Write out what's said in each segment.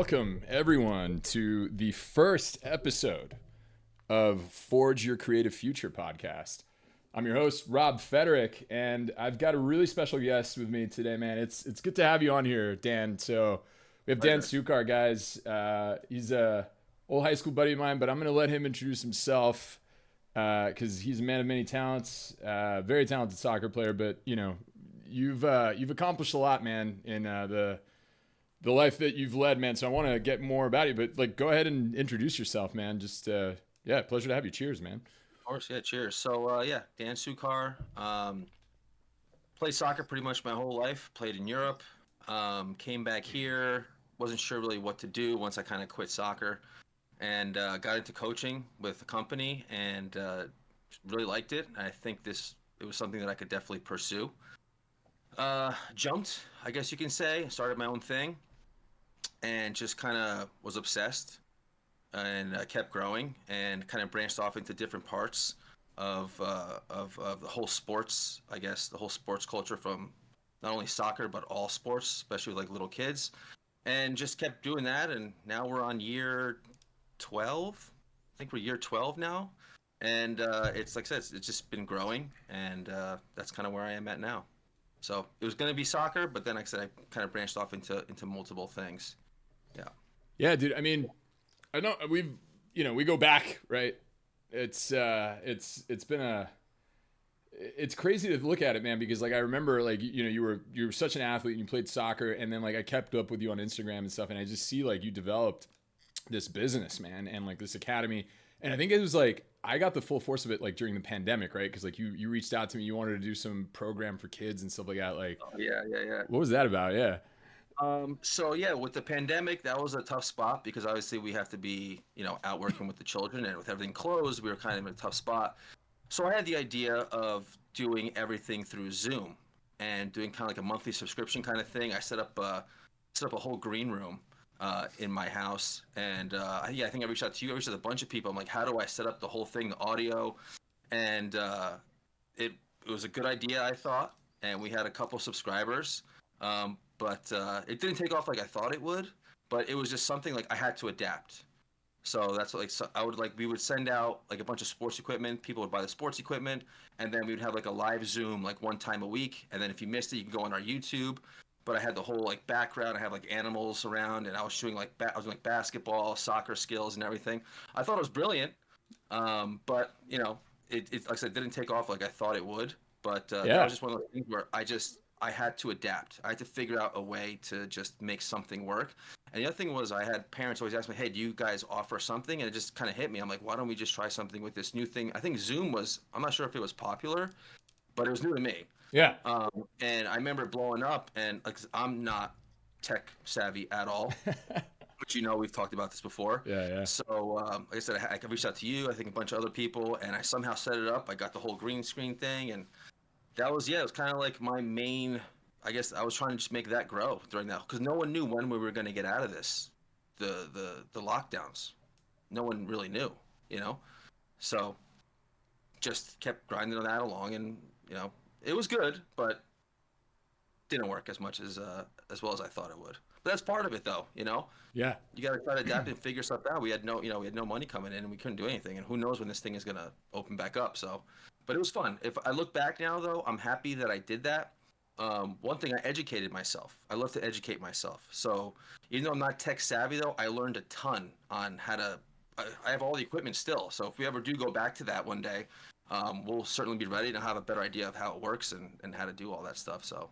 welcome everyone to the first episode of Forge Your Creative Future podcast. I'm your host, Rob Federick, and I've got a really special guest with me today, man. It's good to have you on here, Dan. So we have Dan Cukar, guys. He's a old high school buddy of mine, but I'm going to let him introduce himself because he's a man of many talents, very talented soccer player. But you know, you've accomplished a lot, man, in the life that you've led, man. So I want to get more about you, but like, go ahead and introduce yourself, man. Just pleasure to have you. Cheers, man. Of course, yeah, cheers. So, Dan Cukar. Played soccer pretty much my whole life. Played in Europe. Came back here. Wasn't sure really what to do once I kind of quit soccer, and got into coaching with a company, and really liked it. I think it was something that I could definitely pursue. Jumped, I guess you can say. Started my own thing, and just kind of was obsessed. And kept growing and kind of branched off into different parts of the whole sports, I guess, the whole sports culture, from not only soccer but all sports, especially with like little kids, and just kept doing that. And now we're on year 12. I think we're year 12 now, and it's like I said, it's just been growing, and that's kind of where I am at now. So it was going to be soccer, but then like I said, I kind of branched off into multiple things. Yeah, dude. I mean, I know we go back, right? It's crazy to look at it, man, because like I remember like you were such an athlete and you played soccer, and then like I kept up with you on Instagram and stuff, and I just see like you developed this business, man, and like this academy. And I think it was like I got the full force of it like during the pandemic, right? Because like you reached out to me, you wanted to do some program for kids and stuff like that. Like, Yeah. what was that about? Yeah. So yeah, with the pandemic, that was a tough spot because obviously we have to be, out working with the children, and with everything closed, we were kind of in a tough spot. So I had the idea of doing everything through Zoom and doing kind of like a monthly subscription kind of thing. I set up a whole green room in my house, and I think I reached out to you. I reached out to a bunch of people. I'm like, how do I set up the whole thing, the audio, and it was a good idea, I thought, and we had a couple subscribers. But it didn't take off like I thought it would. But it was just something like I had to adapt. So that's what, like, so we would send out like a bunch of sports equipment. People would buy the sports equipment, and then we would have like a live Zoom like one time a week. And then if you missed it, you can go on our YouTube. But I had the whole like background. I had like animals around, and I was showing like I was doing like basketball, soccer skills, and everything. I thought it was brilliant. But it like I said, didn't take off like I thought it would. But that was just one of those things where I had to adapt. I had to figure out a way to just make something work. And the other thing was I had parents always ask me, hey, do you guys offer something? And it just kind of hit me. I'm like, why don't we just try something with this new thing? I think Zoom I'm not sure if it was popular, but it was new to me. Yeah. And I remember blowing up, and like, I'm not tech savvy at all. But we've talked about this before. Yeah. So like I said, I reached out to you, I think a bunch of other people, and I somehow set it up. I got the whole green screen thing, and that was, it was kind of like my main, I guess I was trying to just make that grow during that, because no one knew when we were going to get out of this, the lockdowns. No one really knew, so just kept grinding that along, and, it was good, but didn't work as well as I thought it would. But that's part of it though, Yeah. You got to try to adapt and figure stuff out. We had no money coming in, and we couldn't do anything, and who knows when this thing is going to open back up. So, but it was fun. If I look back now, though, I'm happy that I did that. One thing, I educated myself. I love to educate myself. So even though I'm not tech savvy, though, I learned a ton on how to. I have all the equipment still. So if we ever do go back to that one day, we'll certainly be ready to have a better idea of how it works and how to do all that stuff. So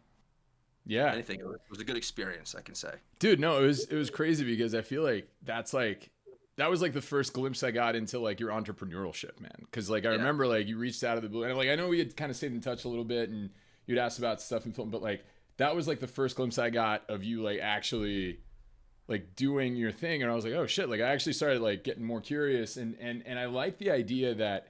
yeah, anything, it was a good experience, I can say. Dude, no, it was crazy because I feel like that was like the first glimpse I got into like your entrepreneurship, man. Because like I remember like you reached out of the blue, and like I know we had kind of stayed in touch a little bit, and you'd asked about stuff and film, but like that was like the first glimpse I got of you like actually like doing your thing, and I was like, oh shit, like I actually started like getting more curious, and I like the idea that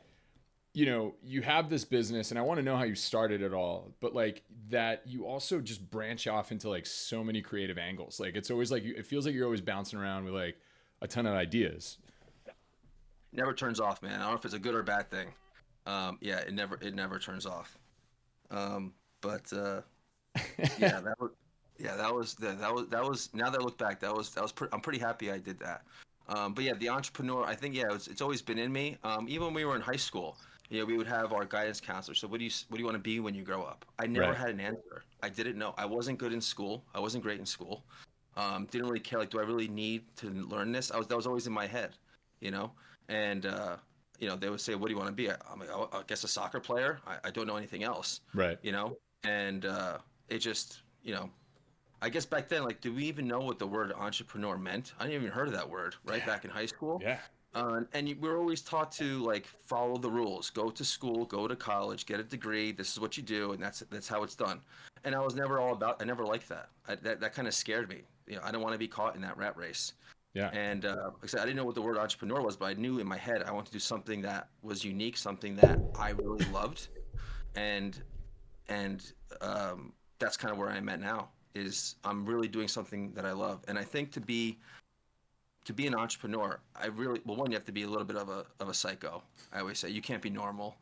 you have this business, and I want to know how you started it all, but like that you also just branch off into like so many creative angles. Like it's always like it feels like you're always bouncing around with like a ton of ideas. Never turns off, man. I don't know if it's a good or bad thing. It never turns off. Yeah, Yeah, that was. Now that I look back, I'm pretty happy I did that. But yeah, the entrepreneur, I think, yeah, it's always been in me. Even when we were in high school, we would have our guidance counselor. So what do you want to be when you grow up? I never Right. had an answer. I didn't know. I wasn't good in school. I wasn't great in school. Didn't really care. Like, do I really need to learn this? That was always in my head, you know. And they would say, "What do you want to be?" I'm like, "Oh, I guess a soccer player. I don't know anything else, Right. you know." And it just, I guess back then, like, do we even know what the word entrepreneur meant? I didn't even heard of that word, right? Yeah. Back in high school. Yeah. We were always taught to, like, follow the rules, go to school, go to college, get a degree. This is what you do, and that's how it's done. And I was never all about. I never liked that. That kind of scared me. I don't want to be caught in that rat race. Yeah. And like I said, I didn't know what the word entrepreneur was, but I knew in my head I wanted to do something that was unique, something that I really loved, and and that's kind of where I'm at now. Is I'm really doing something that I love, and I think to be an entrepreneur, I really, well, one, you have to be a little bit of a psycho. I always say you can't be normal,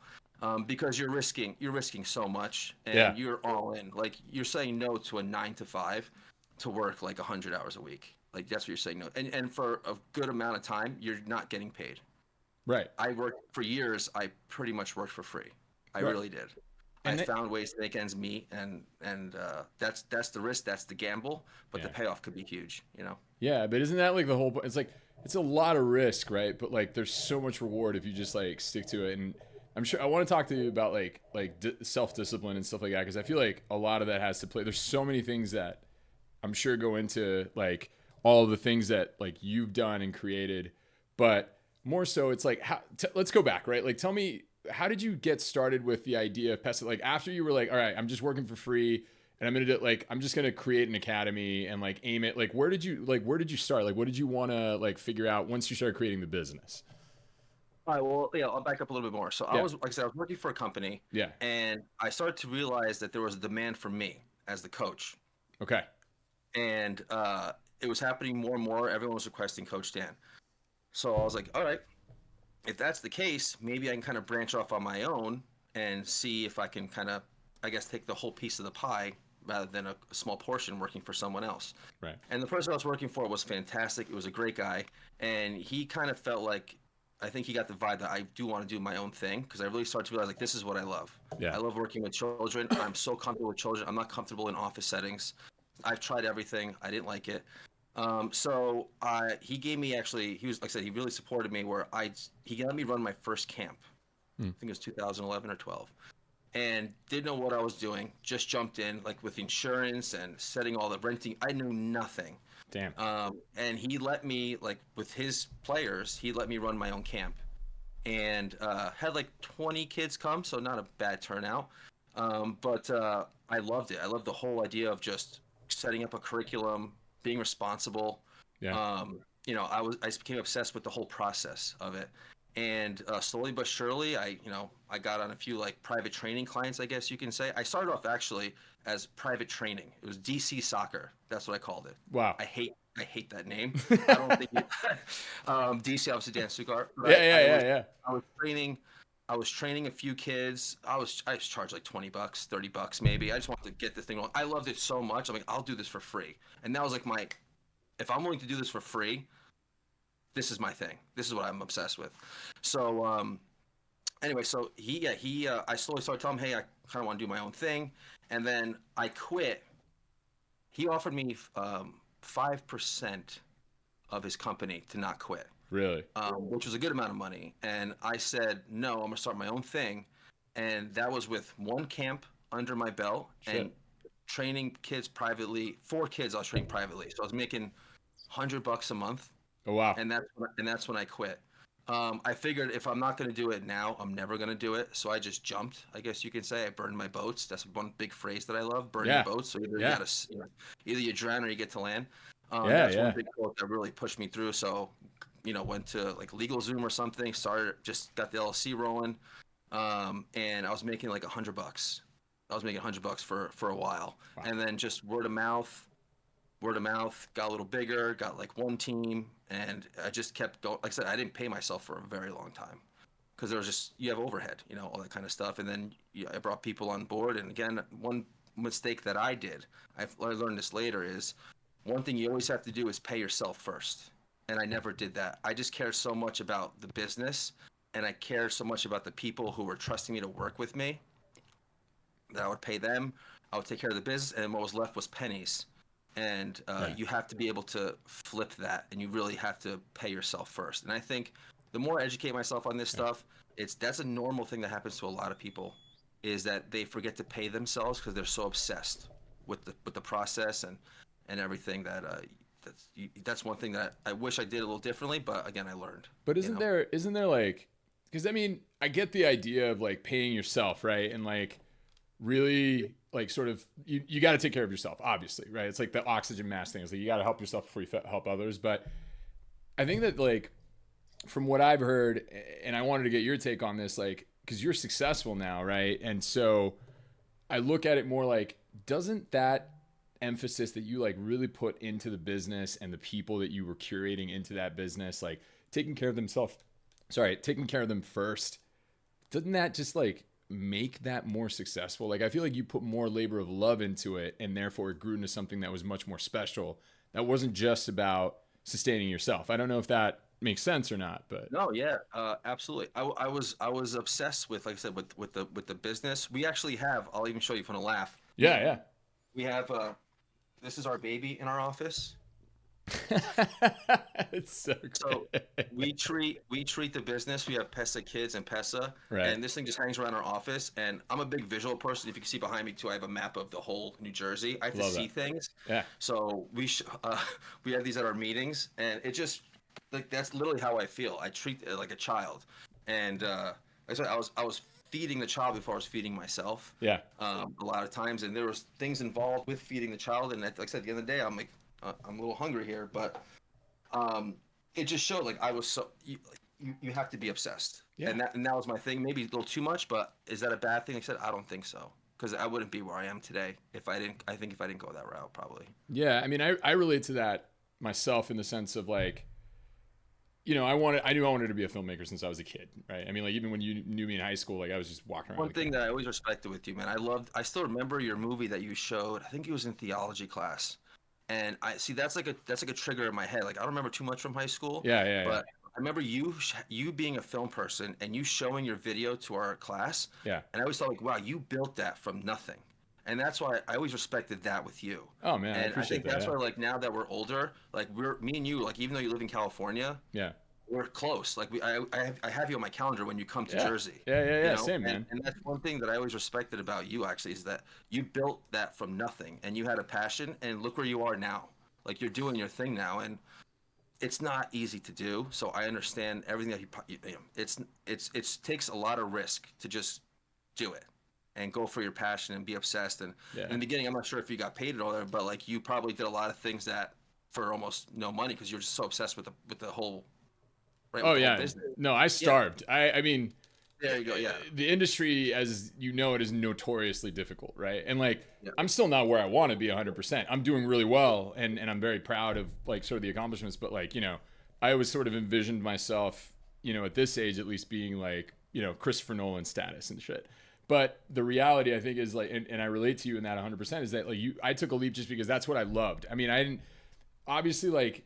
because you're risking so much, Yeah. and you're all in. Like, you're saying no to a 9 to 5 to work like 100 hours a week. Like, that's what you're saying no, and for a good amount of time, you're not getting paid. Right. I worked for years. I pretty much worked for free. I Right. really did. I And that, found ways to make ends meet, and that's the risk, that's the gamble, but the yeah. payoff could be huge. Yeah, but isn't that like the whole point? It's like it's a lot of risk, right? But like there's so much reward if you just like stick to it. And I'm sure I want to talk to you about self-discipline and stuff like that, because I feel like a lot of that has to play. There's so many things that I'm sure go into like all the things that like you've done and created, but more so it's like let's go back, right? Like tell me, how did you get started with the idea of PESA? Like after you were like, all right, I'm just working for free and I'm gonna do, like I'm just gonna create an academy and like aim it. Like where did you start? Like what did you want to like figure out once you started creating the business? All right, well, yeah, I'll back up a little bit more. So Yeah. like I said, I was working for a company, Yeah. and I started to realize that there was a demand for me as the coach, Okay. and it was happening more and more. Everyone was requesting Coach Dan. So I was like, all right, if that's the case, maybe I can kind of branch off on my own and see if I can kind of, I guess, take the whole piece of the pie rather than a small portion working for someone else. Right. And the person I was working for was fantastic. It was a great guy, and he kind of felt like, I think he got the vibe that I do want to do my own thing, because I really started to realize, like, this is what I love. Yeah. I love working with children. I'm so comfortable with children. I'm not comfortable in office settings. I've tried everything. I didn't like it. So he gave me, actually, he was, like I said, he really supported me, where he let me run my first camp. Hmm. I think it was 2011 or 12, and didn't know what I was doing. Just jumped in, like, with insurance and setting all the renting. I knew nothing. Damn. And he let me, like, with his players, he let me run my own camp, and had like 20 kids come, so not a bad turnout. But I loved it. I loved the whole idea of just setting up a curriculum, being responsible. Yeah. I just became obsessed with the whole process of it, and slowly but surely, I got on a few, like, private training clients, I guess you can say. I started off actually as private training. It was DC Soccer. That's what I called it. Wow. I hate that name. I don't think it, DC, obviously Dan Cukar. Yeah. Right? Yeah. Yeah. Yeah. I was training. I was training a few kids. I just charged like $20, $30 maybe. I just wanted to get this thing on. I loved it so much. I'm like, I'll do this for free. And that was like if I'm willing to do this for free, this is my thing. This is what I'm obsessed with. So anyway, so I slowly started telling him, hey, I kind of want to do my own thing, and then I quit. He offered me 5% of his company to not quit, Really. which was a good amount of money. And I said, no, I'm going to start my own thing. And that was with one camp under my belt. Shit. And training kids privately. 4 kids I was training privately. So I was making $100 a month. Oh wow. And that's when I quit. I figured if I'm not going to do it now, I'm never going to do it. So I just jumped, I guess you can say. I burned my boats. That's one big phrase that I love, burn your boats. So either you drown or you get to land. That's one big quote that really pushed me through. So, went to like LegalZoom or something, just got the LLC rolling. And I was making like $100. I was making $100 for a while. Wow. And then just word of mouth, got a little bigger, got like one team, and I just kept going. Like I said, I didn't pay myself for a very long time, because there was just, you have overhead, all that kind of stuff. And then I brought people on board, and again, one mistake that I did, I learned this later, is one thing you always have to do is pay yourself first. And I never did that. I just care so much about the business, and I care so much about the people who were trusting me to work with me, that I would pay them, I would take care of the business, and what was left was pennies. And you have to be able to flip that, and you really have to pay yourself first. And I think the more I educate myself on this stuff, that's a normal thing that happens to a lot of people, is that they forget to pay themselves because they're so obsessed with the process and everything that that's one thing that I wish I did a little differently, but again, I learned. But isn't there like, because I mean, I get the idea of like paying yourself, right? And like really like sort of you got to take care of yourself, obviously, right? It's like the oxygen mask thing. It's like you got to help yourself before you help others. But I think that like from what I've heard, and I wanted to get your take on this, like because you're successful now, right? And so I look at it more like, doesn't that emphasis that you like really put into the business and the people that you were curating into that business, like taking care of them first, doesn't that just like make that more successful? Like I feel like you put more labor of love into it, and therefore it grew into something that was much more special, that wasn't just about sustaining yourself. I don't know if that makes sense or not, but No, yeah, absolutely. I was obsessed with, like I said, with the business. We actually have. I'll even show you from a laugh. yeah. We have this is our baby in our office. It's so great. So we treat the business. We have PESA kids and PESA, Right. and this thing just hangs around our office. And I'm a big visual person. If you can see behind me too, I have a map of the whole New Jersey. I have to see things. Yeah. So we have these at our meetings, and it just like that's literally how I feel. I treat it like a child, and like I said, I was feeding the child before I was feeding myself. Yeah. A lot of times, and there was things involved with feeding the child, and like I said, at the end of the day, I'm like, I'm a little hungry here, but it just showed like I was so you have to be obsessed, and that was my thing. Maybe a little too much, but is that a bad thing? Like I said, I don't think so, because I wouldn't be where I am today if I didn't. I think if I didn't go that route, probably. Yeah, I mean, I relate to that myself in the sense of like, you know, I knew I wanted to be a filmmaker since I was a kid, right? I mean, like even when you knew me in high school, like I was just walking around. One thing that I always respected with you, man, I still remember your movie that you showed. I think it was in theology class, and I see that's like a trigger in my head. Like I don't remember too much from high school. Yeah. But I remember you being a film person and you showing your video to our class. Yeah. And I always thought like, wow, you built that from nothing. And that's why I always respected that with you. Oh man, and I appreciate think that. that's why like now that we're older, like me and you, like even though you live in California, yeah, we're close. Like I have you on my calendar when you come to Jersey. Yeah. You know? Same, man. And that's one thing that I always respected about you actually, is that you built that from nothing and you had a passion, and look where you are now. Like you're doing your thing now, and it's not easy to do. So I understand everything that you know, it takes a lot of risk to just do it and go for your passion and be obsessed. And in the beginning, I'm not sure if you got paid at all there, but like you probably did a lot of things that for almost no money because you're just so obsessed with the whole. Right, oh yeah, no, I starved. I mean, there you go. Yeah, the industry, as you know, it is notoriously difficult, right? And like, I'm still not where I want to be 100%. I'm doing really well, and I'm very proud of like sort of the accomplishments. But like, you know, I always sort of envisioned myself, you know, at this age at least being like, you know, Christopher Nolan status and shit. But the reality, I think, is like, and I relate to you in that 100%, is that like I took a leap just because that's what I loved. I mean, I didn't obviously like.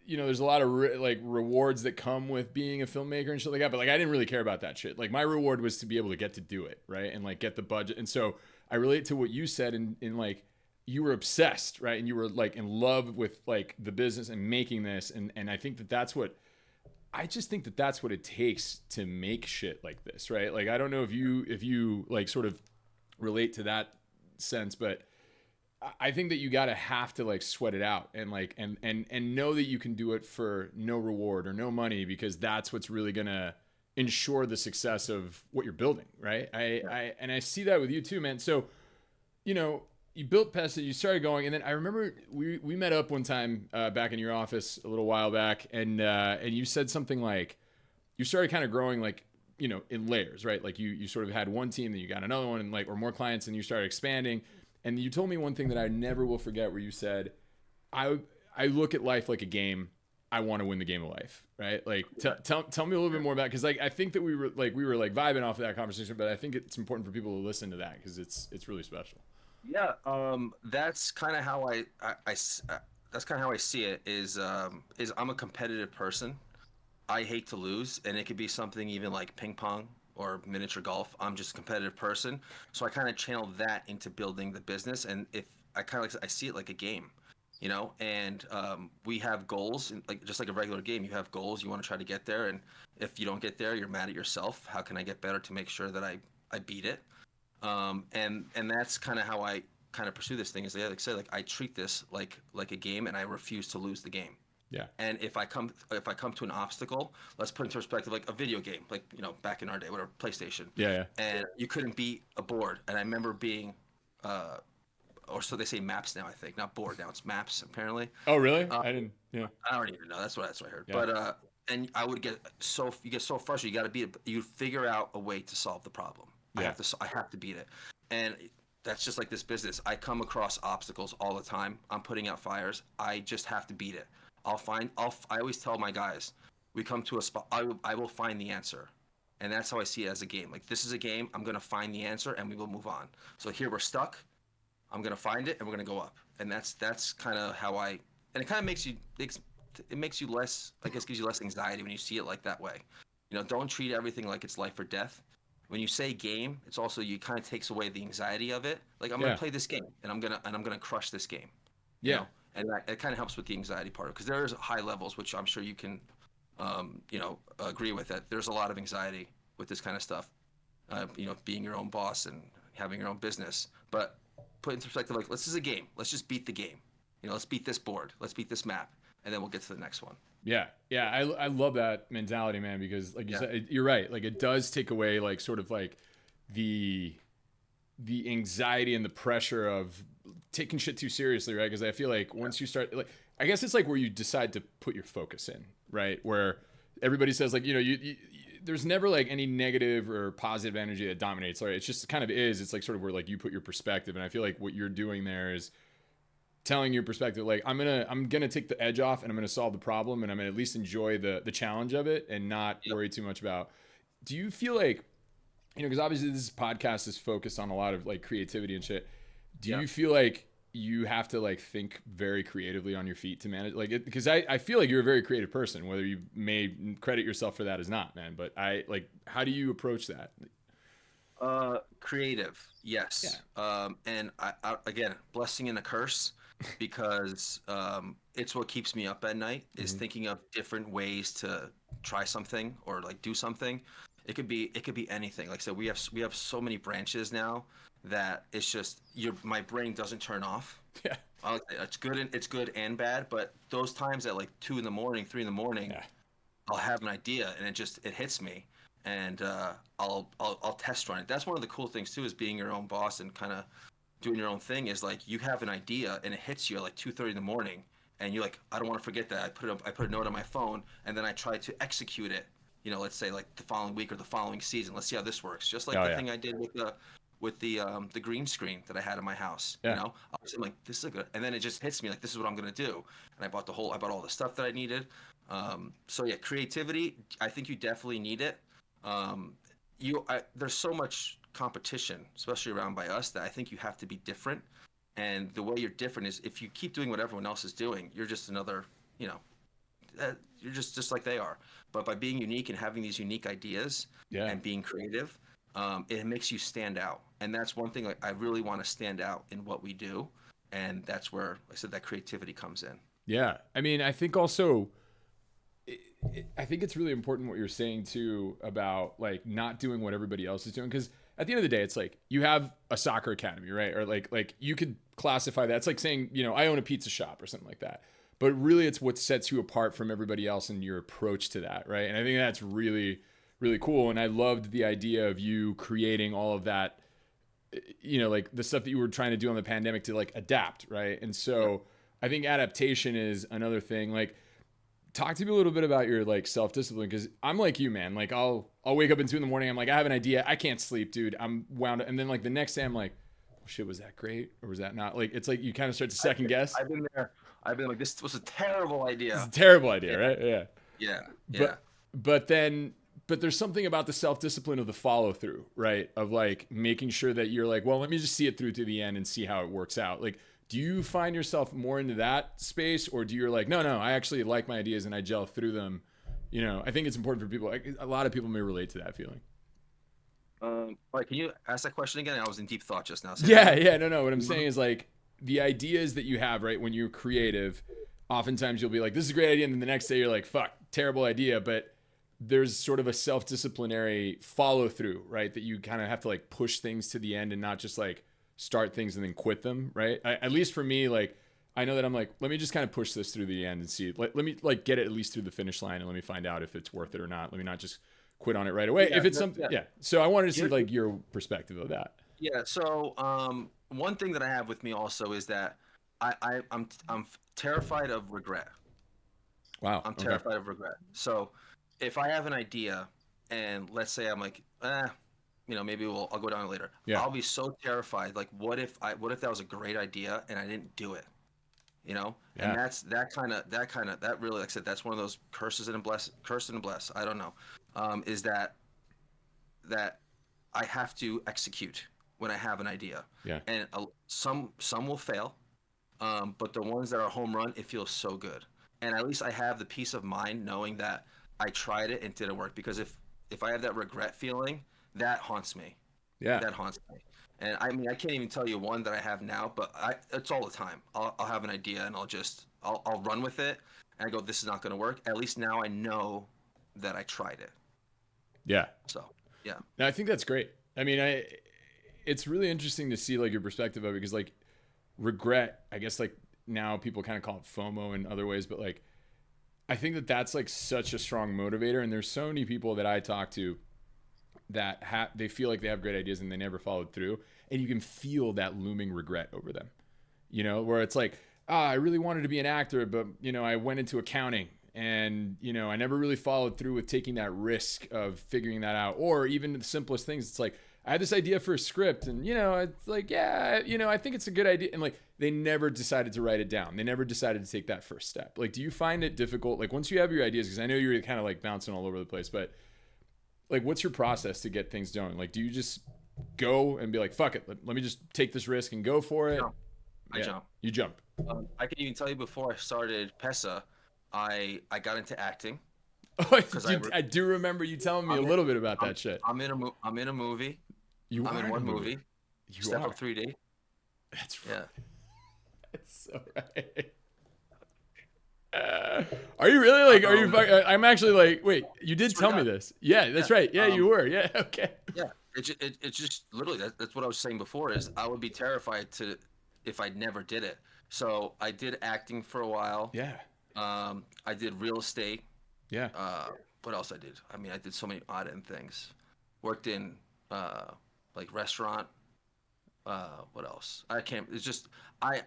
You know, there's a lot of like rewards that come with being a filmmaker and shit like that. But like, I didn't really care about that shit. Like my reward was to be able to get to do it. Right. And like get the budget. And so I relate to what you said in like, you were obsessed, right? And you were like in love with like the business and making this. And I think I just think that that's what it takes to make shit like this. Right. Like, I don't know if you like sort of relate to that sense, but I think that you gotta have to like sweat it out and like and know that you can do it for no reward or no money, because that's what's really gonna ensure the success of what you're building, right? I see that with you too, man. So, you know, you built PESA, you started going, and then I remember we met up one time back in your office a little while back, and you said something like you started kind of growing like, you know, in layers, right? Like you sort of had one team, then you got another one, and like or more clients, and you started expanding. And you told me one thing that I never will forget, where you said, I look at life like a game. I want to win the game of life, right? Like, tell me a little bit more about it, because like I think that we were vibing off of that conversation, but I think it's important for people to listen to that because it's really special. Yeah, that's kind of how that's kind of how I see it. Is I'm a competitive person. I hate to lose, and it could be something even like ping pong or miniature golf. I'm just a competitive person, so I kind of channel that into building the business. And if I kind of like, I see it like a game, and we have goals, and like just like a regular game, you have goals. You want to try to get there, and if you don't get there, you're mad at yourself. How can I get better to make sure that I beat it? And that's kind of how I kind of pursue this thing. Is like I said, like I treat this like a game, and I refuse to lose the game. Yeah. And if I come to an obstacle, let's put into perspective like a video game, like back in our day, whatever, PlayStation, Yeah. Yeah. and you couldn't beat a board. And I remember being, or so they say maps now, I think, not board now, it's maps apparently. Oh, really? Uh, I didn't. Yeah. I don't even know. That's what I heard. Yeah. But and I would get so frustrated. You got to beat it. You figure out a way to solve the problem. Yeah. I have to beat it, and that's just like this business. I come across obstacles all the time. I'm putting out fires. I just have to beat it. I always tell my guys, we come to a spot. I will find the answer, and that's how I see it as a game. Like this is a game. I'm gonna find the answer, and we will move on. So here we're stuck. I'm gonna find it, and we're gonna go up. And that's kind of how I. And it kind of makes you less, I guess, gives you less anxiety when you see it like that way. Don't treat everything like it's life or death. When you say game, it's also you kind of takes away the anxiety of it. Like I'm Yeah. gonna play this game, and I'm gonna crush this game. You Yeah. know, and it kind of helps with the anxiety part because there's high levels, which I'm sure you can, agree with that. There's a lot of anxiety with this kind of stuff. Being your own boss and having your own business, but put into perspective, like this is a game. Let's just beat the game. Let's beat this board. Let's beat this map, and then we'll get to the next one. Yeah, yeah, I love that mentality, man, because like you Yeah. said, you're right. Like it does take away like sort of like the anxiety and the pressure of taking shit too seriously, right? Because I feel like once you start, like, I guess it's like where you decide to put your focus in, right? Where everybody says like, there's never like any negative or positive energy that dominates, right? It's just kind of is. It's like sort of where like you put your perspective, and I feel like what you're doing there is telling your perspective, like I'm gonna take the edge off and I'm gonna solve the problem and I'm gonna at least enjoy the challenge of it and not Yep. worry too much about. Do you feel like, because obviously this podcast is focused on a lot of like creativity and shit. Do Yeah. you feel like you have to like think very creatively on your feet to manage like it? Because I feel like you're a very creative person, whether you may credit yourself for that as not, man. But how do you approach that? Creative, yes. And again, blessing and a curse, because it's what keeps me up at night is Mhm. thinking of different ways to try something or like do something. It could be anything. Like I said, we have so many branches now that it's just my brain doesn't turn off. Yeah. It's good and bad, but those times at like 2 in the morning, 3 in the morning, Yeah. I'll have an idea and it hits me, and I'll test run it. That's one of the cool things too, is being your own boss and kind of doing your own thing. Is like you have an idea and it hits you at like 2:30 in the morning, and you're like, I don't want to forget that. I put a note on my phone, and then I try to execute it. Let's say like the following week or the following season. Let's see how this works. Just like Oh, the yeah. thing I did with the green screen that I had in my house. Yeah. I'm like, this is a good, and then it just hits me like this is what I'm gonna do, and I bought all the stuff that I needed. So yeah, creativity. I think you definitely need it. There's so much competition, especially around by us, that I think you have to be different. And the way you're different is if you keep doing what everyone else is doing, you're just another, you're just like they are. But by being unique and having these unique ideas Yeah. and being creative, it makes you stand out. And that's one thing, like I really want to stand out in what we do. And that's where, like I said, that creativity comes in. Yeah. I mean, I think also, I think it's really important what you're saying too about like not doing what everybody else is doing. Because at the end of the day, it's like you have a soccer academy, right? Or like you could classify that. It's like saying, I own a pizza shop or something like that. But really, it's what sets you apart from everybody else and your approach to that, right? And I think that's really, really cool. And I loved the idea of you creating all of that, like the stuff that you were trying to do on the pandemic to like adapt, right? And so I think adaptation is another thing. Like, talk to me a little bit about your like self-discipline, because I'm like you, man. Like I'll wake up at 2 a.m. I'm like, I have an idea, I can't sleep, dude, I'm wound up, and then like the next day I'm like, oh, shit, was that great or was that not? Like it's like you kind of start to second guess. I've been there. I've been like, this was a terrible It's idea. a terrible idea, Yeah, right? Yeah. yeah, yeah. But then but there's something about the self-discipline of the follow-through, right? Of like making sure that you're like, well, let me just see it through to the end and see how it works out. Like, do you find yourself more into that space, or do you like, no, I actually like my ideas and I gel through them? You know, I think it's important for people. A lot of people may relate to that feeling. All right, can you ask that question again? I was in deep thought just now. Say that Yeah, again. yeah, no. What I'm saying is like the ideas that you have, right? When you're creative, oftentimes you'll be like, this is a great idea. And then the next day you're like, fuck, terrible idea. But there's sort of a self-disciplinary follow through, right? That you kind of have to like push things to the end and not just like start things and then quit them, right? At least for me, like, I know that I'm like, let me just kind of push this through the end and see, let me like get it at least through the finish line and let me find out if it's worth it or not. Let me not just quit on it right away. Yeah, If it's something, yeah. So I wanted to see like your perspective of that. Yeah. So one thing that I have with me also is that I'm terrified of regret. Wow. I'm Okay. terrified of regret. So if I have an idea and let's say I'm like, maybe I'll go down later. Yeah. I'll be so terrified. Like, what if that was a great idea and I didn't do it? You know, Yeah. and that really, like I said, that's one of those curses and curse and bless. I don't know, is that I have to execute when I have an idea. Yeah. And some will fail, but the ones that are home run, it feels so good. And at least I have the peace of mind knowing that I tried it and it didn't work. Because if I have that regret feeling, that haunts me. Yeah. That haunts me. And I mean, I can't even tell you one that I have now, but it's all the time. I'll have an idea and I'll run with it, and I go, this is not going to work. At least now I know that I tried it. Yeah. So, yeah. I think that's great. I mean, it's really interesting to see like your perspective of it, because like regret, I guess like now people kind of call it FOMO in other ways, but like I think that that's like such a strong motivator. And there's so many people that I talk to that they feel like they have great ideas and they never followed through, and you can feel that looming regret over them, you know, where it's like, I really wanted to be an actor, but you know, I went into accounting and you know, I never really followed through with taking that risk of figuring that out. Or even the simplest things, it's like, I had this idea for a script and you know, it's like, yeah, you know, I think it's a good idea, and like they never decided to write it down. They never decided to take that first step. Like, do you find it difficult, like once you have your ideas, because I know you're kind of like bouncing all over the place, but like what's your process to get things done? Like, do you just go and be like, fuck it, let me just take this risk and go for it? I jump. You jump. I can even tell you, before I started PESA, I got into acting. Oh, I do remember you telling me a little bit about that shit. I'm in a movie. I'm in one movie. Step Up 3D. That's right. Yeah. That's so right. Are you really like? Are you? I'm actually like. Wait, you did tell me this. Yeah, that's right. Yeah, you were. Yeah, okay. Yeah, it's just literally that's what I was saying before. Is I would be terrified if I never did it. So I did acting for a while. Yeah. I did real estate. Yeah. What else I did? I mean, I did so many odd end things. Worked in like restaurant. What else? I can't. It's just I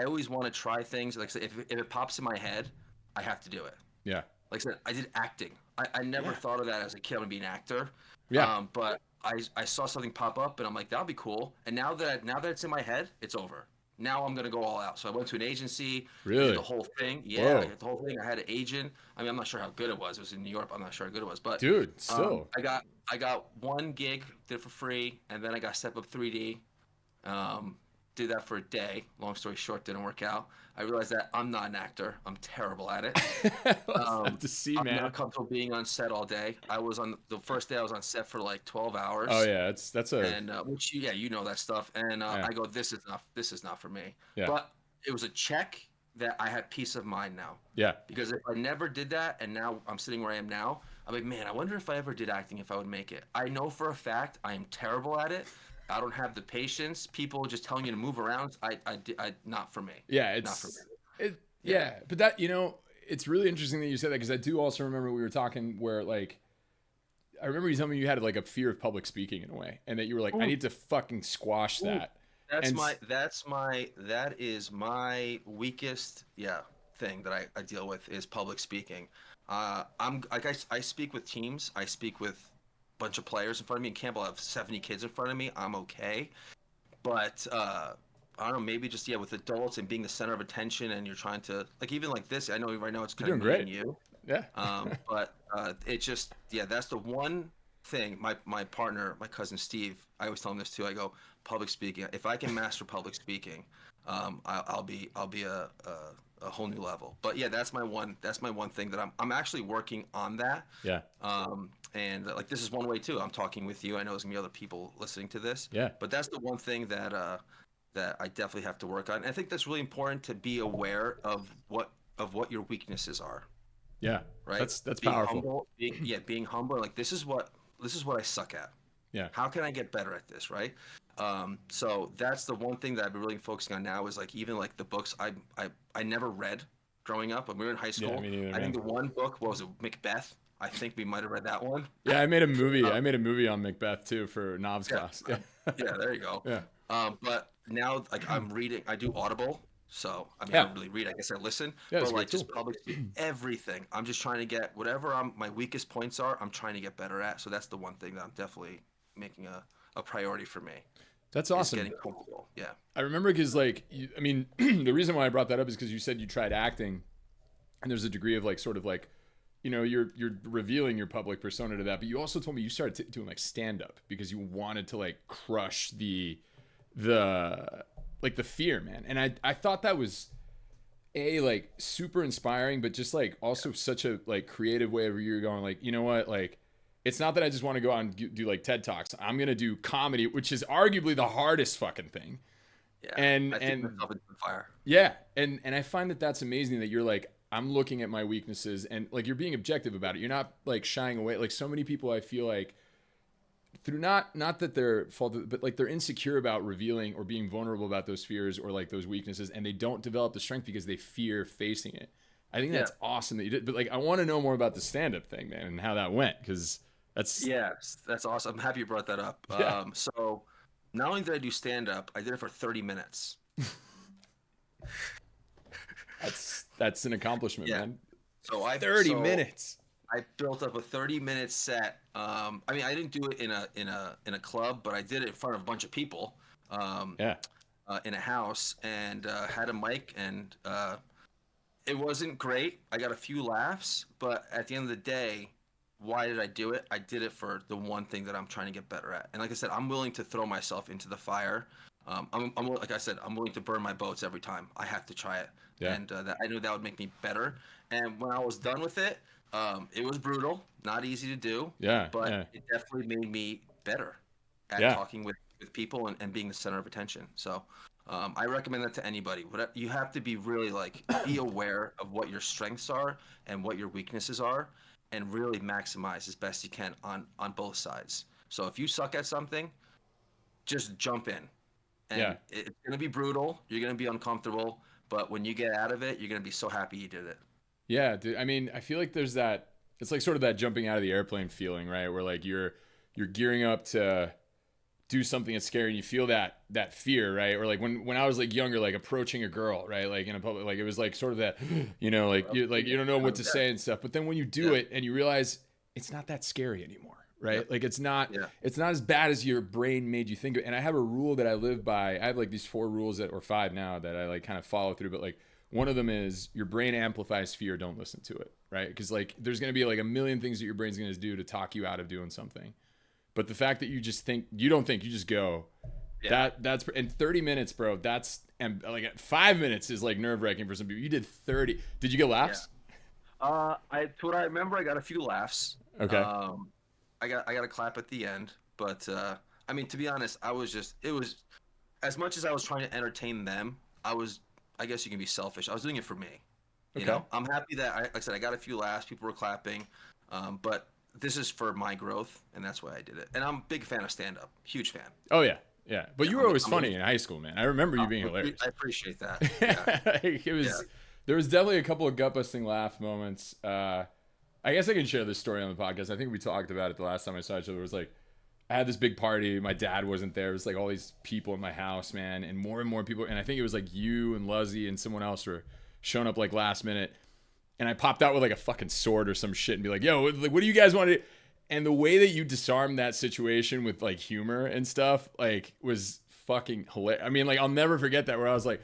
always want to try things. Like I said, if it pops in my head, I have to do it. Yeah. Like I said, I did acting. I never thought of that as a kid. I'm gonna be an actor. Yeah. But I saw something pop up and I'm like, that'll be cool. And now that it's in my head, it's over. Now I'm gonna go all out. So I went to an agency. Really? Did the whole thing. Yeah. Whoa. I did the whole thing. I had an agent. I mean, I'm not sure how good it was. It was in New York. I'm not sure how good it was. But dude, still. I got one gig, did it for free, and then I got Step Up 3D. Did that for a day. Long story short, didn't work out. I realized that I'm not an actor. I'm terrible at it. To see, I'm man. not comfortable being on set all day. I was on the first day. I was on set for like 12 hours. Oh yeah, that's a. And which you know that stuff. And I go, this is not for me. Yeah. But it was a check that I had peace of mind now. Yeah. Because if I never did that, and now I'm sitting where I am now, I'm like, man, I wonder if I ever did acting, if I would make it. I know for a fact I am terrible at it. I don't have the patience. People just telling you to move around. I not for me. Yeah, it's not for me. Yeah, but that, you know, it's really interesting that you said that, because I do also remember we were talking where like I remember you telling me you had like a fear of public speaking in a way, and that you were like, I need to fucking squash that. That is my weakest thing that I deal with is public speaking. I'm like I speak with teams. I speak with bunch of players in front of me. In camp, I'll have 70 kids in front of me. I'm okay. But I don't know, maybe just with adults and being the center of attention, and you're trying to, like, even like this, I know right now it's kind of me and you. Yeah. It just, yeah, that's the one thing. My partner, my cousin Steve, I always tell him this too. I go, public speaking. If I can master public speaking, I'll be a whole new level. But yeah, that's my one thing that I'm actually working on that. Yeah. And like this is one way too. I'm talking with you. I know there's gonna be other people listening to this. Yeah. But that's the one thing that I definitely have to work on. And I think that's really important to be aware of what your weaknesses are. Yeah. Right. That's being powerful. Humble, being humble. Like this is what I suck at. Yeah. How can I get better at this? Right. So that's the one thing that I've been really focusing on now is like even like the books I never read growing up when we were in high school. Yeah, me neither, I think man. the one book was Macbeth. I think we might have read that one. Yeah, I made a movie on Macbeth too for Knobs class. Yeah. Yeah, there you go. Yeah. But now like I'm reading. I do Audible. So I mean, Yeah. I don't really read. I guess I listen. Yeah, But a like great just tool. public everything. I'm just trying to get whatever my weakest points are. I'm trying to get better at. So that's the one thing that I'm definitely making a priority for me. That's Is awesome. getting comfortable. Yeah. I remember because like I mean the reason why I brought that up is because you said you tried acting, and there's a degree of like sort of like, you know, you're revealing your public persona to that, but you also told me you started doing like stand up because you wanted to like crush the like the fear, man. And I thought that was like super inspiring, but just like also such a like creative way of you going like, you know what, like it's not that I just want to go out and do like TED Talks. I'm gonna do comedy, which is arguably the hardest fucking thing. Yeah. And I think myself into the fire. yeah, and I find that that's amazing that you're like, I'm looking at my weaknesses and like you're being objective about it. You're not like shying away. Like so many people, I feel like through not that they're fault, but like they're insecure about revealing or being vulnerable about those fears or like those weaknesses, and they don't develop the strength because they fear facing it. I think that's awesome that you did. But like, I want to know more about the stand-up thing, man, and how that went, because that's awesome. I'm happy you brought that up. Yeah. So not only did I do stand up, I did it for 30 minutes. that's an accomplishment, Yeah. man. So 30 minutes. I built up a 30-minute set. I mean, I didn't do it in a club, but I did it in front of a bunch of people. In a house, and had a mic, and it wasn't great. I got a few laughs, but at the end of the day, why did I do it? I did it for the one thing that I'm trying to get better at. And like I said, I'm willing to throw myself into the fire. I'm like I said, I'm willing to burn my boats every time. I have to try it. Yeah. And I knew that would make me better. And when I was done with it, it was brutal, not easy to do. Yeah. But yeah. it definitely made me better at talking with people and being the center of attention. So I recommend that to anybody. You have to be really like be aware of what your strengths are and what your weaknesses are, and really maximize as best you can on both sides. So if you suck at something, just jump in. And it's going to be brutal. You're going to be uncomfortable. But when you get out of it, you're going to be so happy you did it. Yeah, dude. I mean, I feel like there's that. It's like sort of that jumping out of the airplane feeling, right? Where like you're gearing up to do something that's scary, and you feel that fear, right? Or like when I was like younger, like approaching a girl, right? Like in a public, like it was like sort of that, you know, like you don't know what to say and stuff. But then when you do it and you realize it's not that scary anymore, right? Like it's not as bad as your brain made you think of it. And I have a rule that I live by. I have like these 4 rules or 5 now that I like kind of follow through. But like one of them is your brain amplifies fear. Don't listen to it, right? Because like there's gonna be like a million things that your brain's gonna do to talk you out of doing something. But the fact that you just think, you don't think, you just go, that's in 30 minutes, bro. That's, and like 5 minutes is like nerve wracking for some people. You did 30. Did you get laughs? To what I remember, I got a few laughs. Okay. I got a clap at the end, but I mean, to be honest, it was as much as I was trying to entertain them. I guess you can be selfish. I was doing it for me. You know, I'm happy that like I said, I got a few laughs. People were clapping, but this is for my growth, and that's why I did it. And I'm a big fan of stand-up, huge fan. Oh yeah, yeah. But you were always funny in high school, man. I remember you being hilarious. I appreciate that. Yeah. There was definitely a couple of gut-busting laugh moments. I guess I can share this story on the podcast. I think we talked about it the last time I saw each other. It was like I had this big party. My dad wasn't there. It was like all these people in my house, man, and more people. And I think it was like you and Luzzy and someone else were showing up like last minute. And I popped out with like a fucking sword or some shit and be like, yo, what do you guys want to do? And the way that you disarmed that situation with like humor and stuff, like was fucking hilarious. I mean, like I'll never forget that, where I was like,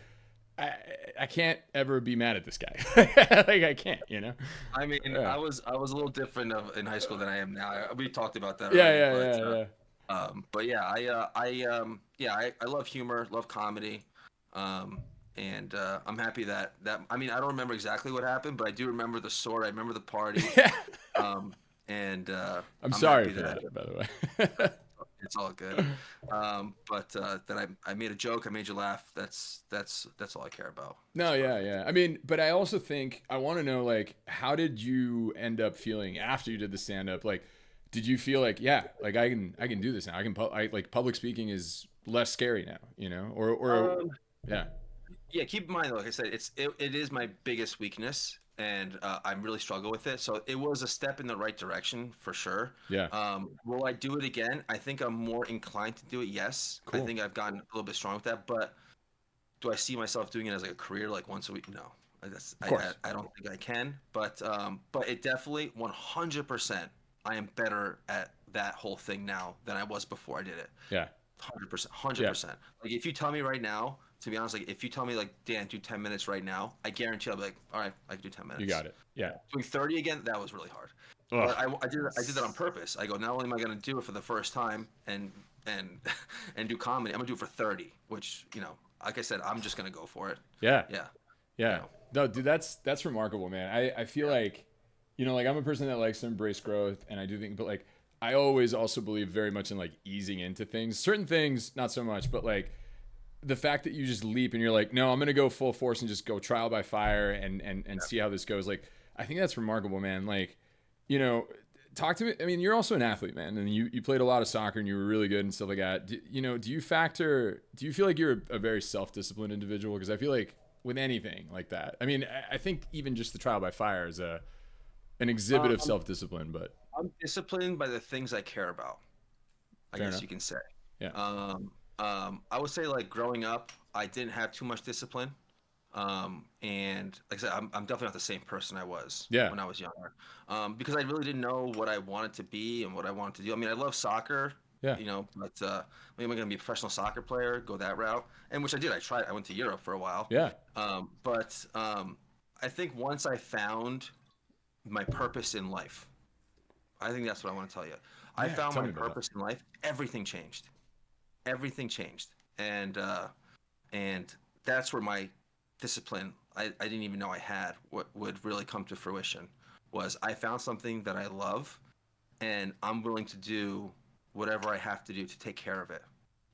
I can't ever be mad at this guy. Like I can't, you know? I mean, Yeah. I was a little different in high school than I am now. We talked about that Yeah, already, yeah, yeah, yeah. but yeah, yeah, I love humor, love comedy, um, and I'm happy that I mean, I don't remember exactly what happened, but I do remember the sword. I remember the party, Yeah. um, and I'm I'm sorry happy for that that, by the way. it's all good. But that I made a joke, I made you laugh. That's all I care about. It's No, yeah, perfect. yeah. I mean, but I also think I want to know, like, how did you end up feeling after you did the stand up? Like, did you feel like, yeah, like I can do this now. I like public speaking is less scary now, you know? Or Um, yeah. Yeah, keep in mind, like I said, it is my biggest weakness, and I really struggle with it. So it was a step in the right direction for sure. Yeah. Will I do it again? I think I'm more inclined to do it. Yes, I Cool. think I've gotten a little bit strong with that. But do I see myself doing it as like a career, like once a week? No, Of course. I don't think I can. But it definitely 100%. I am better at that whole thing now than I was before I did it. Yeah. 100%, hundred Yeah. percent. Like if you tell me right now, to be honest, like if you tell me like Dan, do 10 minutes right now, I guarantee I'll be like, all right, I can do ten You minutes. got it. Yeah. Doing 30 again, that was really hard. Ugh. But I did that on purpose. I go, not only am I going to do it for the first time and and do comedy, I'm gonna do it for 30, which like I said, I'm just gonna go for it. Yeah. Yeah, you Yeah. know, No, dude, that's remarkable, man. I feel yeah. like, like I'm a person that likes to embrace growth, and I do think, but like I always also believe very much in like easing into things. Certain things, not so much, but like the fact that you just leap and you're like, no, I'm gonna go full force and just go trial by fire and see how this goes. Like, I think that's remarkable, man. Like, you know, talk to me. I mean, you're also an athlete, man, and you played a lot of soccer and you were really good and stuff like that. Do you feel like you're a very self-disciplined individual? Because I feel like with anything like that, I mean, I think even just the trial by fire is an exhibit of Um, self-discipline. But I'm disciplined by the things I care about, I fair guess enough. you can say. Yeah. I would say like growing up, I didn't have too much discipline. And like I said, I'm definitely not the same person I was Yeah. when I was younger, because I really didn't know what I wanted to be and what I wanted to do. I mean, I love soccer, Yeah. but am I going to be a professional soccer player, go that route? And which I did. I tried. I went to Europe for a while. Yeah. I think once I found my purpose in life, I think that's what I want to tell you. I Yeah. found Tell my me about that. purpose in life. Everything changed, and that's where my discipline I didn't even know I had what would really come to fruition was I found something that I love, and I'm willing to do whatever I have to do to take care of it,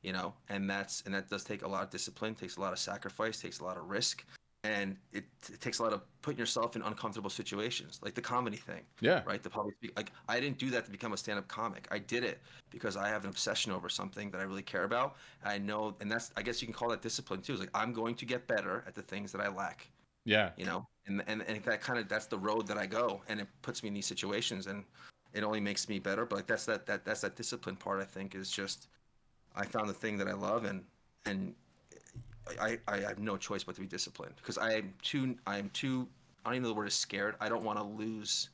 and that does take a lot of discipline, takes a lot of sacrifice, takes a lot of risk, and it takes a lot of putting yourself in uncomfortable situations, like the comedy thing, Yeah. right? The public speak. Like I didn't do that to become a stand-up comic. I did it because I have an obsession over something that I really care about. I know, and that's I guess you can call that discipline too. It's like I'm going to get better at the things that I lack, Yeah. and that kind of that's the road that I go, and it puts me in these situations, and it only makes me better. But like that's that discipline part. I think is just I found the thing that I love, and I have no choice but to be disciplined because I am too I don't even know the word is scared. I don't want to lose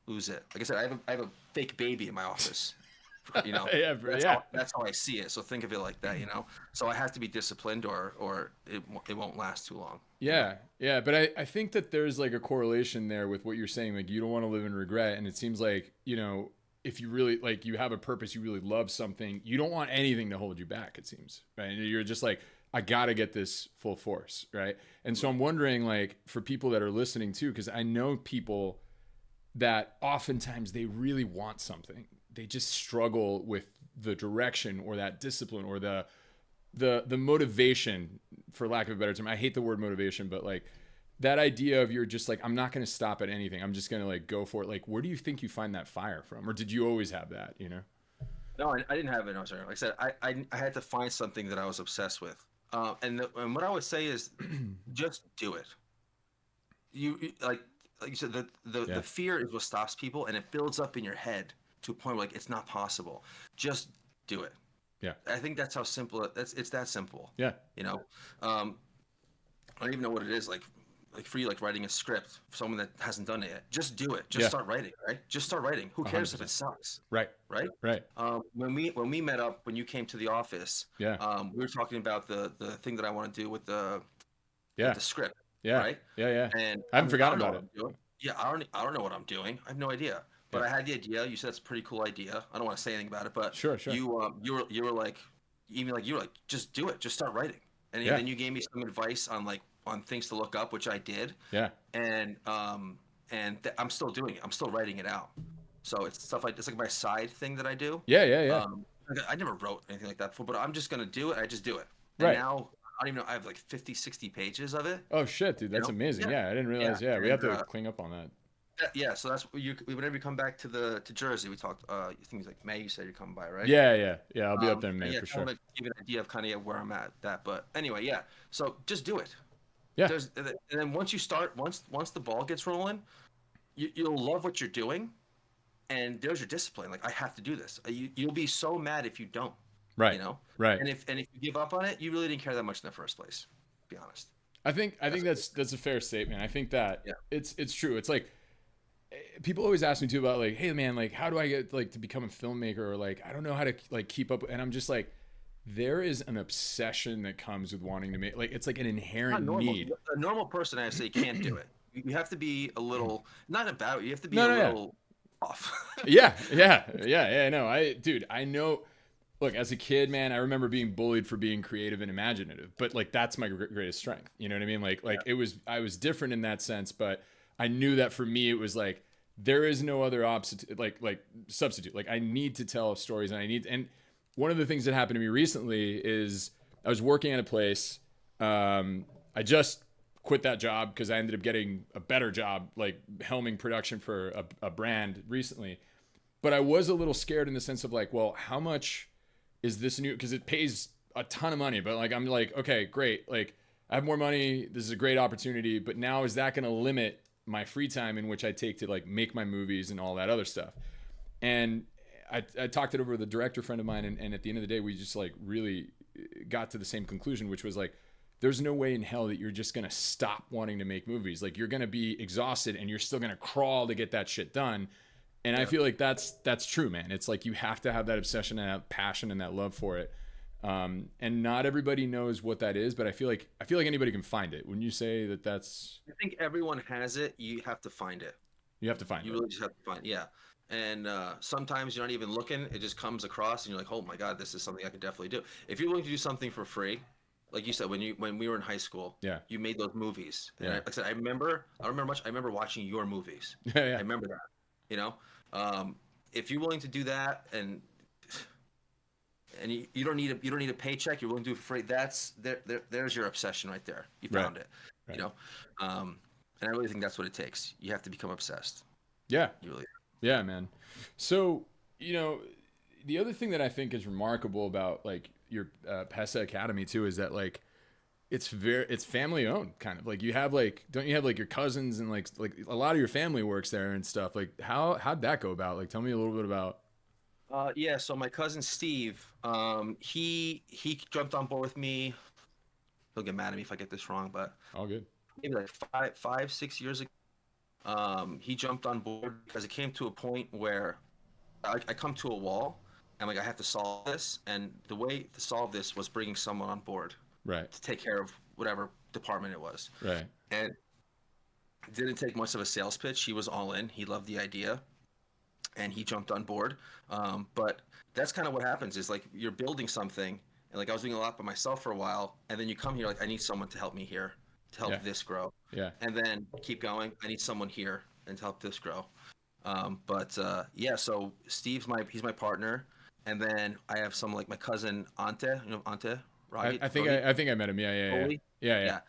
it. Like I said, I have a fake baby in my office. Yeah. Yeah. That's how I see it. So think of it like that. So I have to be disciplined, or it won't last too long. Yeah, yeah, but I think that there's like a correlation there with what you're saying. Like you don't want to live in regret, and it seems like if you really like you have a purpose, you really love something, you don't want anything to hold you back. It seems right. And you're just like, I gotta get this full force, right? And so I'm wondering, like, for people that are listening too, because I know people that oftentimes they really want something, they just struggle with the direction or that discipline or the motivation, for lack of a better term. I hate the word motivation, but like that idea of you're just like, I'm not going to stop at anything, I'm just going to like go for it. Like, where do you think you find that fire from, or did you always have that? No, I didn't have it. No, sorry. Like I said, I had to find something that I was obsessed with. And what I would say is, just do it. Like you said, the Yeah. fear is what stops people, and it builds up in your head to a point where like it's not possible. Just do it. Yeah. I think that's how simple it's that simple. Yeah. You know, um, I don't even know what it is like for you, like writing a script for someone that hasn't done it yet. Just do it. Just Yeah. start writing. Right. Just start writing. Who cares if it 100%. sucks? Right. Right. Right. When we met up, when you came to the office, Yeah. we were talking about the thing that I want to do with Yeah. like the script, Yeah. right? Yeah. Yeah. And I haven't I forgotten don't know about what it. I'm doing. Yeah, I don't know what I'm doing. I have no idea. But Yeah. I had the idea. You said it's a pretty cool idea. I don't want to say anything about it, but Sure. Sure. you were like, even like you were like, just do it, just start writing. And Yeah. then you gave me some advice on like on things to look up, which I did. Yeah. And I'm still doing it. I'm still writing it out. So it's stuff like it's like my side thing that I do. Yeah. Yeah. Yeah. Like, I never wrote anything like that before, but I'm just gonna do it. I just do it. And Right. now I don't even know. I have like 50, 60 pages of it. Oh shit, dude, You that's know? amazing. Yeah, Yeah, I didn't yeah. realize. Yeah, we have And to clean up on that. yeah. So that's what you. Whenever you come back to Jersey, we talked. I think it was like May. You said you're coming by, right? Yeah. Yeah. Yeah. I'll be up there in May Yeah, for kind sure. of like give you an idea of kind of where I'm at that. But anyway, yeah. So just do it. Yeah. And then once you start, once the ball gets rolling, you'll love what you're doing, and there's your discipline. Like I have to do this. You'll be so mad if you don't. Right. You know. Right. And if you give up on it, you really didn't care that much in the first place. To be honest. I think that's a fair statement. I think that Yeah. it's true. It's like people always ask me too about like, hey man, like how do I get like to become a filmmaker, or like I don't know how to like keep up, and I'm just like, there is an obsession that comes with wanting to make, like it's like an inherent need. A normal person, I say, can't do it. You have to be a little not about. You have to be No, a no, yeah. little off. Yeah, yeah, yeah, yeah. No, I know. Look, as a kid, man, I remember being bullied for being creative and imaginative, but like that's my greatest strength. You know what I mean? Like I was different in that sense, but I knew that for me it was like there is no other like substitute. Like I need to tell stories, and one of the things that happened to me recently is I was working at a place. I just quit that job because I ended up getting a better job, like helming production for a brand recently. But I was a little scared in the sense of like, well, how much is this new? Because it pays a ton of money, but like I'm like, okay, great, like I have more money, this is a great opportunity, but now is that going to limit my free time in which I take to like make my movies and all that other stuff? And I talked it over with a director friend of mine, and at the end of the day we just like really got to the same conclusion, which was like, there's no way in hell that you're just going to stop wanting to make movies. Like you're going to be exhausted and you're still going to crawl to get that shit done. And I feel like that's true, man. It's like you have to have that obsession and that passion and that love for it. And not everybody knows what that is, but I feel like anybody can find it. When you say that that's, I think everyone has it. You have to find it. you have to find You it. really just have to find, yeah. And sometimes you're not even looking; it just comes across, and you're like, "Oh my God, this is something I could definitely do." If you're willing to do something for free, like you said, when we were in high school, Yeah. you made those movies. And Yeah. like I said, I don't remember much. I remember watching your movies. Yeah, yeah. I remember that. You know, if you're willing to do that, and you don't need a paycheck, you're willing to do it for free. There's your obsession right there. You Right. found it. Right. You know, and I really think that's what it takes. You have to become obsessed. Yeah. You really. Yeah, man. So, the other thing that I think is remarkable about like your PESA Academy too is that like it's family owned, kind of like you have like, don't you have like your cousins and like a lot of your family works there and stuff. Like how'd that go about? Like tell me a little bit about. Yeah, so my cousin Steve, he jumped on board with me. He'll get mad at me if I get this wrong, but All good. maybe like 6 years ago, he jumped on board because it came to a point where I come to a wall and like I have to solve this, and the way to solve this was bringing someone on board Right. to take care of whatever department it was. Right. And it didn't take much of a sales pitch. He was all in. He loved the idea, and he jumped on board. But that's kind of what happens is like you're building something, and like I was doing a lot by myself for a while, and then you come here like I need someone to help me here to help this grow. Yeah. And then keep going. I need someone here and to help this grow. Yeah, so he's my partner, and then I have some like my cousin Ante, Ante. I think I met him. Yeah.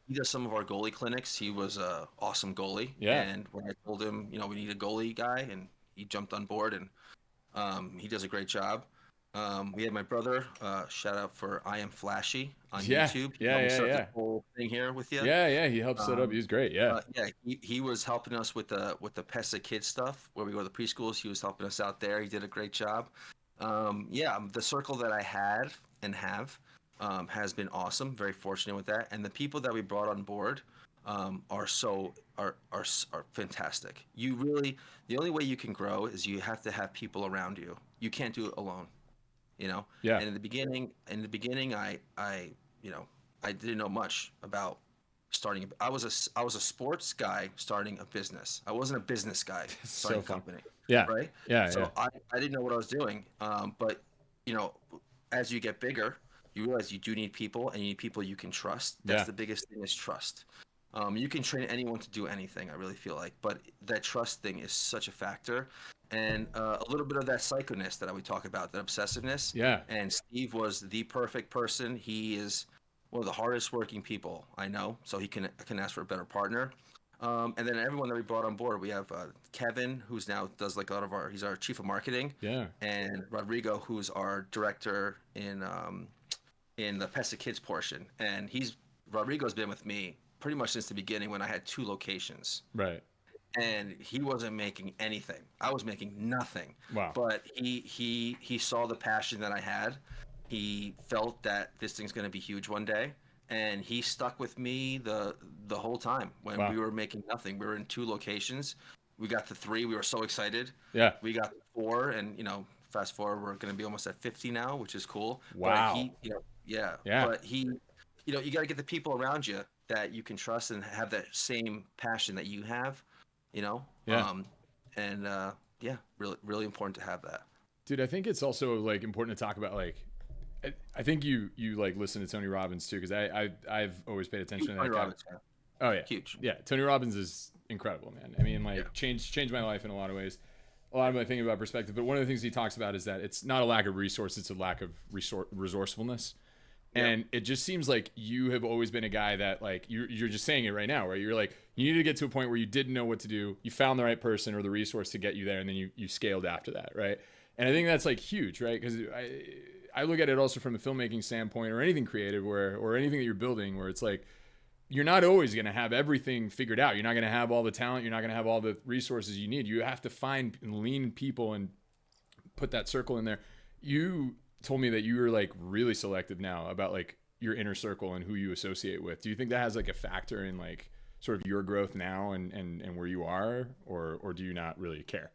He does some of our goalie clinics. He was a awesome goalie. Yeah. And when I told him, we need a goalie guy, and he jumped on board, and he does a great job. We had my brother. Shout out for I Am Flashy on YouTube. Yeah. The whole thing here with you. Yeah. He helped set up. He was great. Yeah. He was helping us with the PESA kids stuff where we go to the preschools. He was helping us out there. He did a great job. The circle that I had and have has been awesome. Very fortunate with that, and the people that we brought on board are fantastic. The only way you can grow is you have to have people around you. You can't do it alone. Yeah. And in the beginning, I I didn't know much about starting. I was a sports guy starting a business. I wasn't a business guy So starting a fun. company, Yeah. right? Yeah. Yeah. So I didn't know what I was doing. But you know, as you get bigger, you realize you do need people, and you need people you can trust. That's Yeah. the biggest thing is trust. You can train anyone to do anything, I really feel like, but that trust thing is such a factor, and a little bit of that psychoness that we talk about, that obsessiveness. Yeah. And Steve was the perfect person. He is one of the hardest working people I know, so he can ask for a better partner. And then everyone that we brought on board, we have Kevin, who's now does like a lot of he's our chief of marketing, Yeah. and Rodrigo, who's our director in the PESA Kids portion, and Rodrigo's been with me pretty much since the beginning when I had 2 locations, Right. and he wasn't making anything. I was making nothing. Wow. But he saw the passion that I had. He felt that this thing's going to be huge one day, and he stuck with me the whole time when Wow. we were making nothing. We were in 2 locations. We got to 3. We were so excited. Yeah. We got to 4, and fast forward, we're going to be almost at 50 now, which is cool. But Wow. yeah. Yeah. But you got to get the people around you that you can trust and have that same passion that you have, you know. Yeah. And yeah, really, really important to have that. Dude, I think it's also like important to talk about like I think you like listen to Tony Robbins too, because I've always paid attention to that Tony guy. Robbins, yeah. Oh yeah, Huge. yeah. Tony Robbins is incredible, man. I mean, like Yeah. changed my life in a lot of ways. A lot of my thinking about perspective, but one of the things he talks about is that it's not a lack of resource; it's a lack of resourcefulness. Yeah. And it just seems like you have always been a guy that like you're just saying it right now, right? You're like you need to get to a point where you didn't know what to do, you found the right person or the resource to get you there, and then you scaled after that, right? And I think that's like huge, right? Because I look at it also from a filmmaking standpoint or anything creative or anything that you're building where it's like you're not always going to have everything figured out. You're not going to have all the talent. You're not going to have all the resources you need. You have to find and lean people and put that circle in there. You told me that you were like really selective now about like your inner circle and who you associate with. Do you think that has like a factor in like sort of your growth now and where you are, or do you not really care?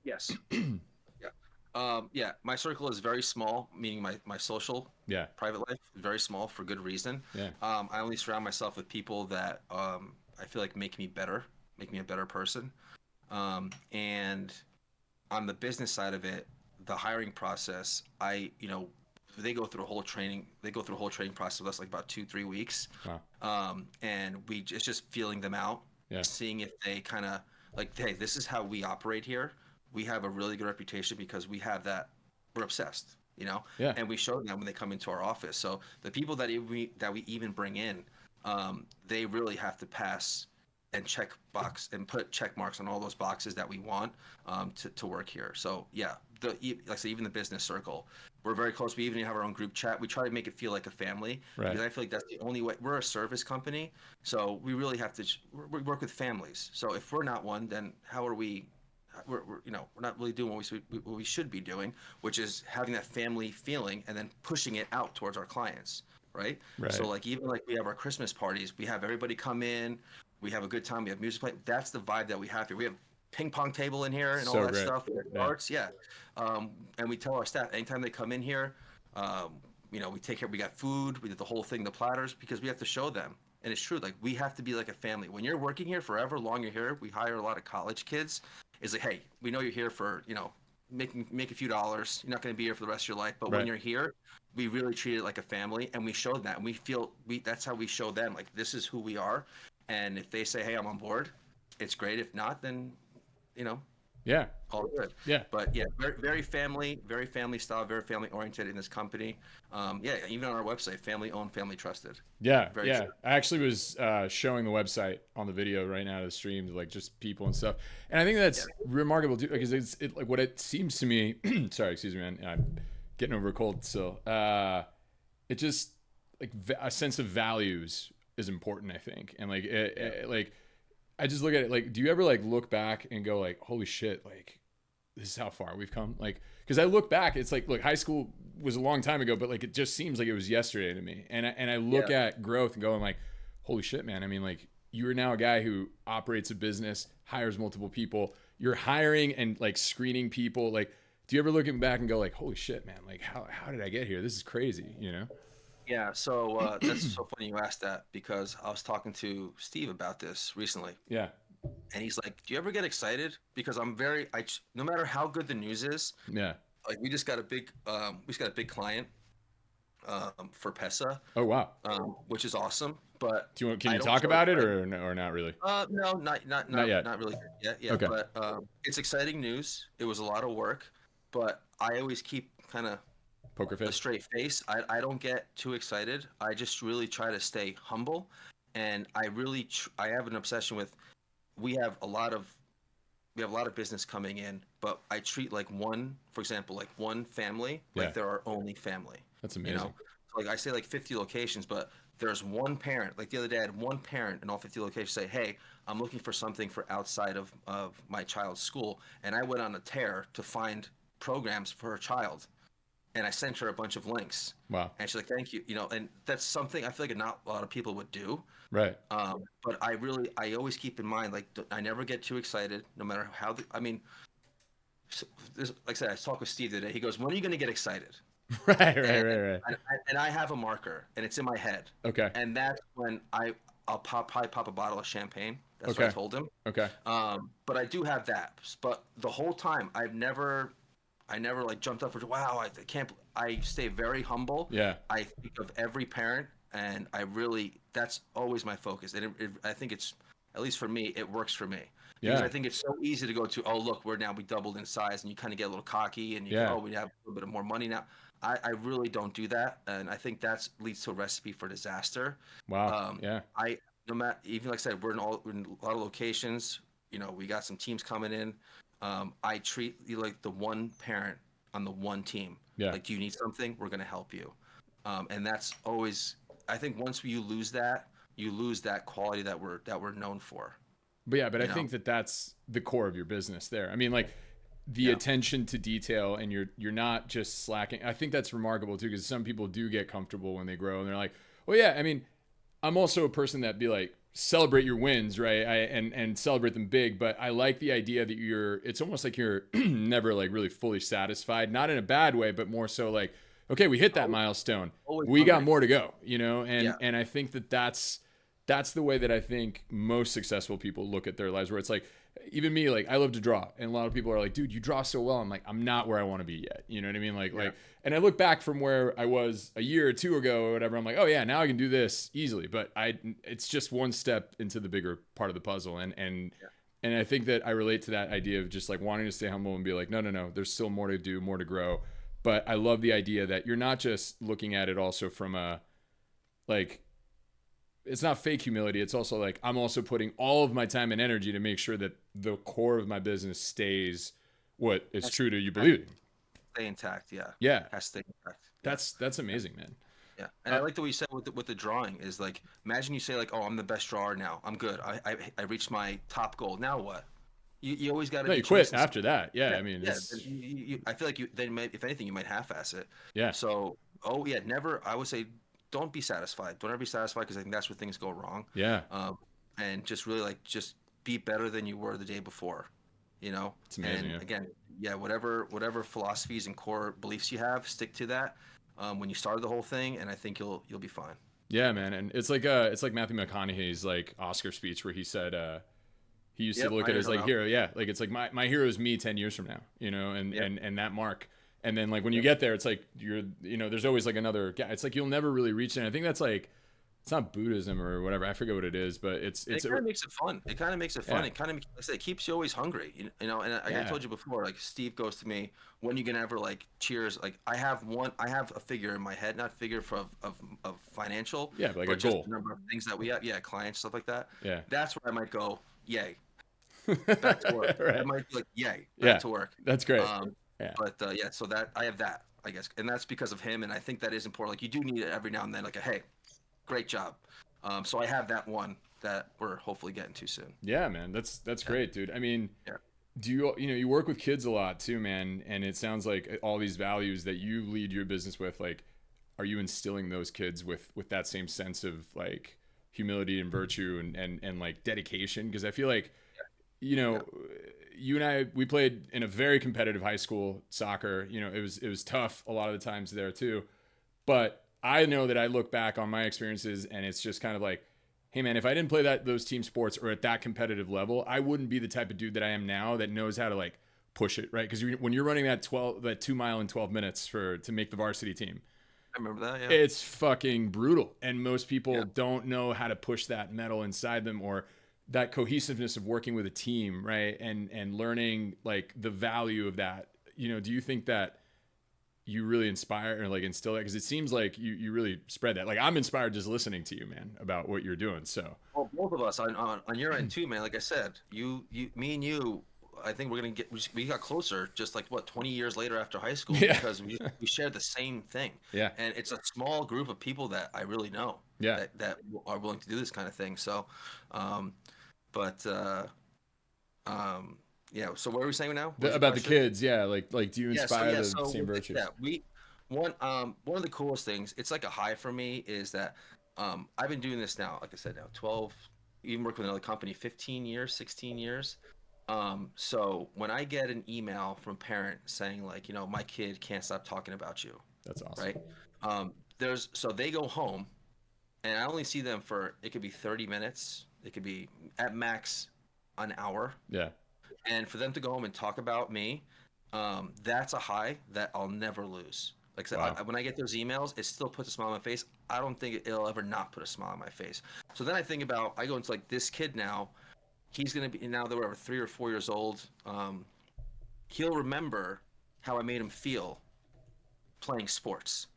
Yes. Yeah. Yeah. My circle is very small, meaning my social Yeah. private life is very small for good reason. Yeah. I only surround myself with people that I feel like make me better, make me a better person. And on the business side of it, the hiring process, they go through a whole training. They go through a whole training process with us, like about 2-3 weeks. Wow. And it's just feeling them out, Yeah. seeing if they kind of like, hey, this is how we operate here. We have a really good reputation because we have that. We're obsessed, Yeah. and we show them when they come into our office. So the people that we even bring in, they really have to pass and put check marks on all those boxes that we want to work here. So yeah, like I say, even the business circle, we're very close. We even have our own group chat. We try to make it feel like a family Right. because I feel like that's the only way. We're a service company, so we really have to we work with families. So if we're not one, then how are we? We're not really doing what we should be doing, which is having that family feeling and then pushing it out towards our clients, right? Right. So like even like we have our Christmas parties, we have everybody come in, we have a good time, we have music playing. That's the vibe that we have here. We have ping pong table in here and So all that great. stuff. Darts, yeah. And we tell our staff anytime they come in here, we take care. We got food. We did the whole thing, the platters, because we have to show them. And it's true. Like we have to be like a family. When you're working here forever, long you're here. We hire a lot of college kids. It's like, hey, we know you're here for make a few dollars. You're not going to be here for the rest of your life. But Right. when you're here, we really treat it like a family, and we show that. And we feel that's how we show them. Like this is who we are. And if they say, hey, I'm on board, it's great. If not, then Yeah. all good. Yeah. But yeah, very family style, very family oriented in this company. Yeah, even on our website, family owned, family trusted. Yeah. Very Yeah. true. I actually was showing the website on the video right now to the stream to like just people and stuff. And I think that's remarkable too, because it's like what it seems to me. Sorry, excuse me, man. I'm getting over a cold still. It just like a sense of values is important, I think. And like like I just look at it like, do you ever like look back and go like, holy shit, like this is how far we've come? Like, because I look back, it's like, look, high school was a long time ago, but like it just seems like it was yesterday to me. And I look at growth and going like, holy shit, man. I mean, like you are now a guy who operates a business, hires multiple people. You're hiring and like screening people. Like, do you ever look back and go like, holy shit, man? Like how did I get here? This is crazy, Yeah, so that's so funny you asked that because I was talking to Steve about this recently, Yeah. and he's like, "Do you ever get excited?" Because no matter how good the news is, Yeah. like we just got a big client for PESA, Oh, wow. which is awesome, but Can I you don't talk feel about it excited. or not really? No, not not Not not yet. not really yet. Yeah, Okay. but it's exciting news. It was a lot of work, but I always keep kind of Poker a face. straight face. I don't get too excited. I just really try to stay humble, and I have an obsession with. We have a lot of we have a lot of business coming in, but I treat like for example, like one family, Yeah. like they're our only family. That's You amazing. know, so like I say, like 50 locations, but there's one parent. Like the other day, I had one parent in all 50 locations say, "Hey, I'm looking for something for outside of my child's school," and I went on a tear to find programs for her child, and I sent her a bunch of links. Wow. And she's like, "Thank you," and that's something I feel like not a lot of people would do. Right. But I always keep in mind, like, I never get too excited, no matter how. I mean, like I said, I talked with Steve today. He goes, "When are you going to get excited?" Right, right, And right, right. I have a marker, and it's in my head, Okay. and that's when I'll probably pop a bottle of champagne. That's what I Okay. told him. Okay. But I do have that. But the whole time, I never like jumped up for wow. I can't. I stay very humble. Yeah. I think of every parent, and that's always my focus. And I think it's at least for me, it works for me because I Yeah. think it's so easy to go to. Oh, look, we doubled in size, and you kind of get a little cocky, and Yeah. we have a little bit of more money now. I really don't do that, and I think that leads to a recipe for disaster. Wow. Um, Yeah. I no matter even like I said, we're in a lot of locations. We got some teams coming in. I treat you like the one parent on the one team. Yeah. Like, do you need something? We're gonna help you. And that's always. I think once you lose that, you lose that quality that we're known for. But yeah, but I You know? think that that's the core of your business there. I mean, like the Yeah. attention to detail, and you're not just slacking. I think that's remarkable too, because some people do get comfortable when they grow and they're like, well, yeah, I mean, I'm also a person that be like, celebrate your wins, right? And celebrate them big. But I like the idea that it's almost like you're never like really fully satisfied, not in a bad way, but more so like, okay, we hit that Always, milestone. always We got hungry. more to go, and Yeah. I think that that's the way that I think most successful people look at their lives, where it's like, even me, like I love to draw, and a lot of people are like, dude, you draw so well. I'm like, I'm not where I want to be yet. You know what I mean? Yeah. And I look back from where I was a year or two ago or whatever. I'm like, oh yeah, now I can do this easily. But it's just one step into the bigger part of the puzzle. And I think that I relate to that idea of just like wanting to stay humble and be like, no, there's still more to do, more to grow. But I love the idea that you're not just looking at it also from a, like, it's not fake humility. It's also like, I'm also putting all of my time and energy to make sure that the core of my business stays what is Has true to you has believe in. to stay intact. Yeah. Yeah. Has to stay intact. Yeah. That's amazing, man. Yeah, and I like the way you said with the drawing is like, imagine you say like, "Oh, I'm the best drawer now. I'm good. I reached my top goal. Now what?" You always got to No, be you quit chasing after something. that. Yeah. Yeah, I mean, yeah. it's, I feel like if anything, you might half-ass it. yeah. So, oh yeah, never. I would say, don't be satisfied. Don't ever be satisfied because I think that's where things go wrong. Yeah. And just really like just be better than you were the day before. It's amazing. And Yeah. again, yeah, whatever philosophies and core beliefs you have, stick to that. When you started the whole thing, and I think you'll be fine. Yeah, man. And it's like Matthew McConaughey's like Oscar speech where he said, he used to Yep, look I at his know like now. hero. Yeah. Like it's like my hero is me 10 years from now, Yep, and that mark. And then like when you yep. get there, it's like there's always like another guy. It's like you'll never really reach there. And I think that's like, it's not Buddhism or whatever. I forget what it is, but And it kind of makes it fun. It kind of makes it fun. yeah, It kind of, like I said, it keeps you always hungry. And I yeah, told you before, like Steve goes to me, when you gonna ever like cheers? Like I have a figure in my head, not figure of financial, yeah, but like a but just goal. the number of things that we have. Yeah, clients, stuff like that. Yeah. That's where I might go, yay, back to work. I Right. might be like, yay, back Yeah. to work. That's great. Um, Yeah. but yeah, so that I have that, I guess, and that's because of him. And I think that is important. Like you do need it every now and then. Like a hey, great job. So I have that one that we're hopefully getting to soon. Yeah, man. That's Yeah. great, dude. I mean, Yeah. do you work with kids a lot too, man? And it sounds like all these values that you lead your business with, like, are you instilling those kids with that same sense of like humility and virtue and like dedication? Because I feel like, you Yeah. know, you and I, we played in a very competitive high school soccer. It was tough a lot of the times there too, but I know that I look back on my experiences and it's just kind of like, hey man, if I didn't play those team sports or at that competitive level, I wouldn't be the type of dude that I am now that knows how to like push it, right? Because when you're running that 2 mile in 12 minutes to make the varsity team, I remember that. Yeah. it's fucking brutal. And most people Yeah. don't know how to push that metal inside them or that cohesiveness of working with a team, right? And learning like the value of that. Do you think that you really inspire or like instill that? Because it seems like you really spread that. Like I'm inspired just listening to you, man, about what you're doing. So Well, both of us on your end too, man. Like I said, me and you. I think we're gonna get. We got closer just like what 20 years later after high school yeah, because we shared the same thing. yeah, And it's a small group of people that I really know yeah. that are willing to do this kind of thing. So, um, but yeah. So what are we saying now? What was your About the question? kids, yeah. Like do you Yeah. So inspire yeah. the So same yeah, virtues? one of the coolest things. It's like a high for me is that I've been doing this now. Like I said, now 12. Even working with another company, 15 years, 16 years. So when I get an email from a parent saying like, my kid can't stop talking about you, That's awesome. right? So they go home and I only see them for it could be 30 minutes, it could be at max an hour, Yeah. and for them to go home and talk about me, that's a high that I'll never lose. Like I said, Wow. when I get those emails, it still puts a smile on my face. I don't think it'll ever not put a smile on my face. So then I think about, I go into like this kid now. He's gonna be now they're over 3 or 4 years old. He'll remember how I made him feel playing sports,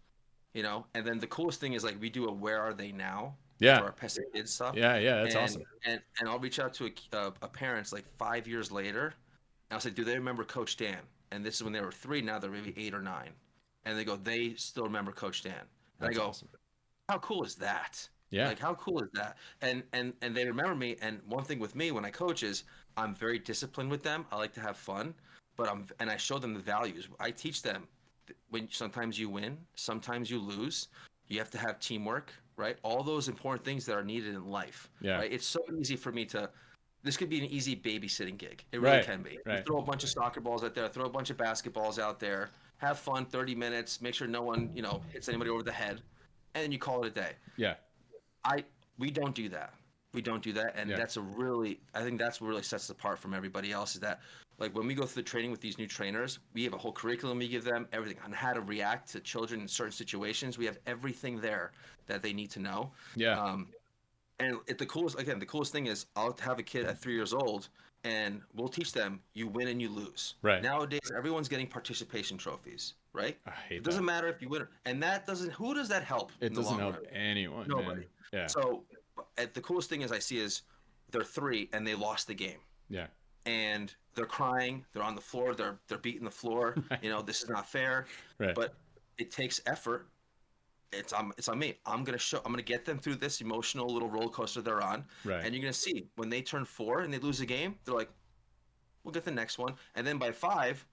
And then the coolest thing is like we do a "Where Are They Now" Yeah. for our PESA kids stuff, Yeah. Yeah. That's and awesome. and I'll reach out to a parents like 5 years later, and I'll say, "Do they remember Coach Dan?" And this is when they were 3. Now they're maybe 8 or 9, and they go, "They still remember Coach Dan." And I That's go, awesome. how cool is that? Yeah. Like how cool is that? And they remember me. And one thing with me when I coach is I'm very disciplined with them. I like to have fun, but I show them the values. I teach them when sometimes you win, sometimes you lose. You have to have teamwork, right? All those important things that are needed in life, Yeah. right? It's so easy for me to. This could be an easy babysitting gig. It really Right. can be. You Right. throw a bunch of soccer balls out there, throw a bunch of basketballs out there, have fun, 30 minutes, make sure no one, hits anybody over the head, and then you call it a day. Yeah. I we don't do that. We don't do that, and Yeah. I think that's what really sets us apart from everybody else. Is that like when we go through the training with these new trainers, we have a whole curriculum we give them, everything on how to react to children in certain situations. We have everything there that they need to know. Yeah. And the coolest thing is I'll have a kid at 3 years old, and we'll teach them you win and you lose. Right. Nowadays, everyone's getting participation trophies, right? I hate It that. doesn't matter if you win, and that doesn't. Who does that help It in the doesn't long help run? anyone, Nobody. man. Yeah. So, the coolest thing is I see is they're 3 and they lost the game, Yeah. and they're crying. They're on the floor. They're beating the floor. Right. This is not fair. Right. But it takes effort. It's on me. I'm gonna get them through this emotional little roller coaster they're on, Right. and you're gonna see when they turn 4 and they lose a game, they're like, we'll get the next one, and then by 5,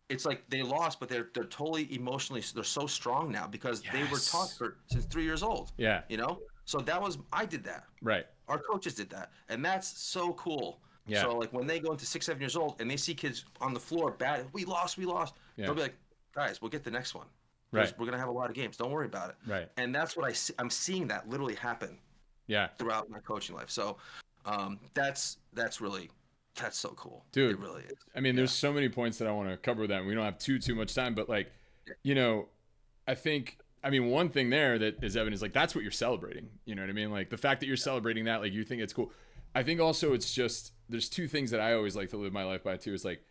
it's like they lost, but they're totally emotionally they're so strong now because they were taught Yes. since 3 years old. Yeah. So I did that. Right. Our coaches did that, and that's so cool. Yeah. So like when they go into 6, 7 years old and they see kids on the floor bad, we lost, Yeah. they'll be like, guys, we'll get the next one. Right. We're gonna have a lot of games. Don't worry about it. Right. And that's what I'm seeing that literally happen Yeah. throughout my coaching life. So that's so cool. Dude. It really is. I mean, there's so many points that I want to cover with that. We don't have too much time, but like, I think, one thing there that is evident is like, that's what you're celebrating. You know what I mean? Like the fact that you're celebrating that, like you think it's cool. I think also it's just, there's 2 things that I always like to live my life by too. Is like,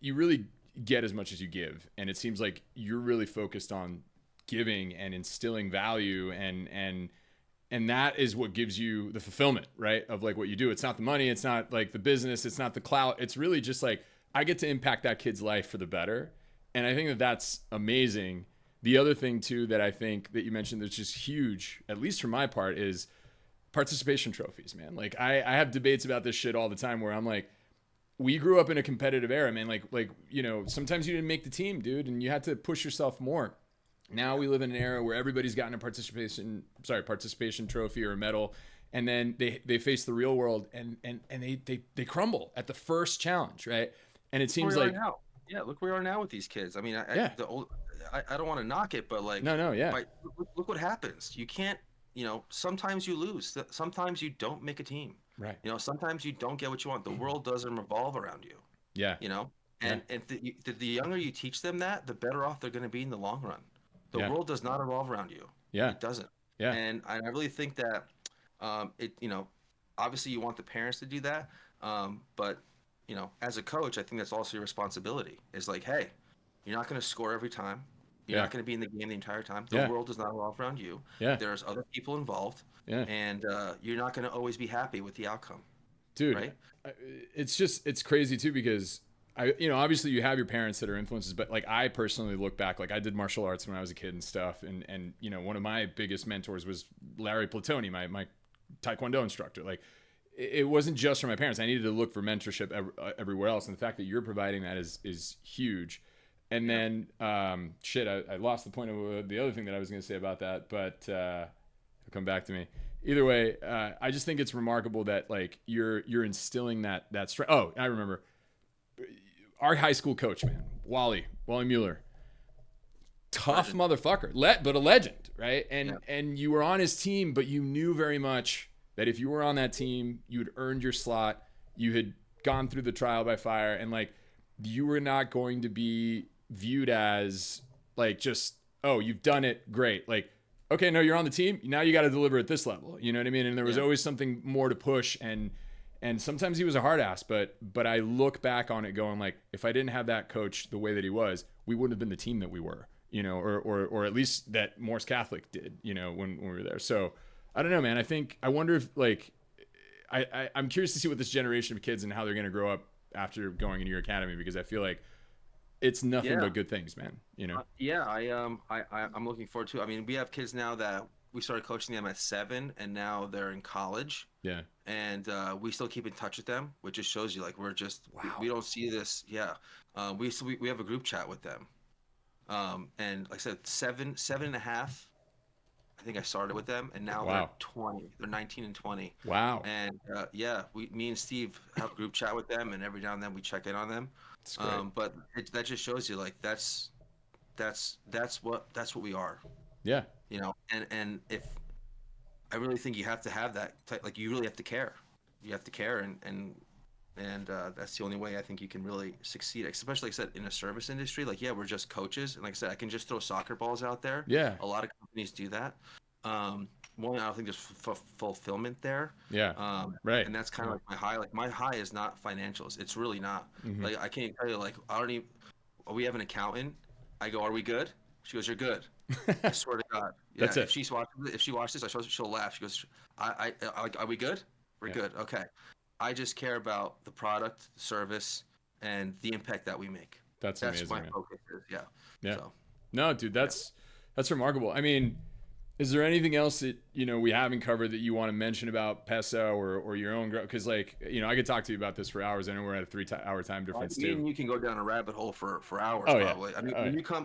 you really get as much as you give. And it seems like you're really focused on giving and instilling value and that is what gives you the fulfillment, right? Of like what you do. It's not the money. It's not like the business. It's not the clout. It's really just like, I get to impact that kid's life for the better. And I think that that's amazing. The other thing too, that I think that you mentioned that's just huge, at least for my part, is participation trophies, man. Like I have debates about this shit all the time where I'm like, we grew up in a competitive era, man. Like, sometimes you didn't make the team, dude, and you had to push yourself more. Now we live in an era where everybody's gotten a participation trophy or a medal, and then they face the real world and they crumble at the first challenge, right? And it seems like now. Yeah, look where we are now with these kids. I mean, yeah, I don't want to knock it, but like, No, yeah, look what happens. You can't, sometimes you lose. Sometimes you don't make a team. right, Sometimes you don't get what you want. The world doesn't revolve around you. yeah, You know, yeah, and the younger you teach them that, the better off they're going to be in the long run. The yeah, world does not revolve around you. yeah, It doesn't. yeah, And I really think that obviously you want the parents to do that, but as a coach, I think that's also your responsibility. Is like, hey, you're not going to score every time. You're yeah, not going to be in the game the entire time. The yeah, world does not revolve around you. yeah, There's other people involved, yeah. and you're not going to always be happy with the outcome, Dude, right? it's crazy too because obviously you have your parents that are influences, but like I personally look back, like I did martial arts when I was a kid and stuff, and one of my biggest mentors was Larry Platoni, my Taekwondo instructor. Like it wasn't just from my parents. I needed to look for mentorship everywhere else, and the fact that you're providing that is huge. And then I lost the point of the other thing that I was going to say about that, but it'll come back to me. Either way, I just think it's remarkable that like you're instilling that strength. Oh, I remember our high school coach, man, Wally Mueller, tough motherfucker, but a legend, right? And you were on his team, but you knew very much that if you were on that team, you had earned your slot. You had gone through the trial by fire, and like you were not going to be viewed as like just, oh, you've done it, great. Like, okay, no, you're on the team. Now you got to deliver at this level. You know what I mean? And there was always something more to push, and sometimes he was a hard ass, but I look back on it going like, if I didn't have that coach the way that he was, we wouldn't have been the team that we were, or at least that Morse Catholic did, when we were there. So I don't know, man. I wonder if like, I'm curious to see what this generation of kids and how they're going to grow up after going into your academy, because I feel like it's nothing but good things, man. I'm looking forward to it. I mean, we have kids now that we started coaching them at 7, and now they're in college. Yeah. And we still keep in touch with them, which just shows you like we're just we don't see this. Yeah. We have a group chat with them. And like I said, seven and a half. I think I started with them, and now they're 20. They're 19 and 20. Wow. And me and Steve have a group chat with them, and every now and then we check in on them. But that just shows you like that's what we are. Yeah. And if I really think you have to have that, like you really have to care. You have to care, and that's the only way I think you can really succeed. Especially, like I said, in a service industry, like we're just coaches, and like I said, I can just throw soccer balls out there. Yeah. A lot of companies do that. One, I don't think there's fulfillment there. Yeah. Right. And that's kind of like my high. Like my high is not financials. It's really not. Mm-hmm. Like I can't tell you. Like I don't even. We have an accountant. I go, "Are we good?" She goes, "You're good." I swear to God. Yeah, That's it. If she watches this, she'll laugh. She goes, "Are we good? We're good. Okay." I just care about the product, the service, and the impact that we make. That's amazing, my man. focus is. Yeah. Yeah. So. No, dude, that's remarkable. I mean, is there anything else that we haven't covered that you want to mention about PESA or your own growth? Because like I could talk to you about this for hours. I know we're at a 3-hour time difference too. You can go down a rabbit hole for hours. Oh, probably. Yeah. I mean,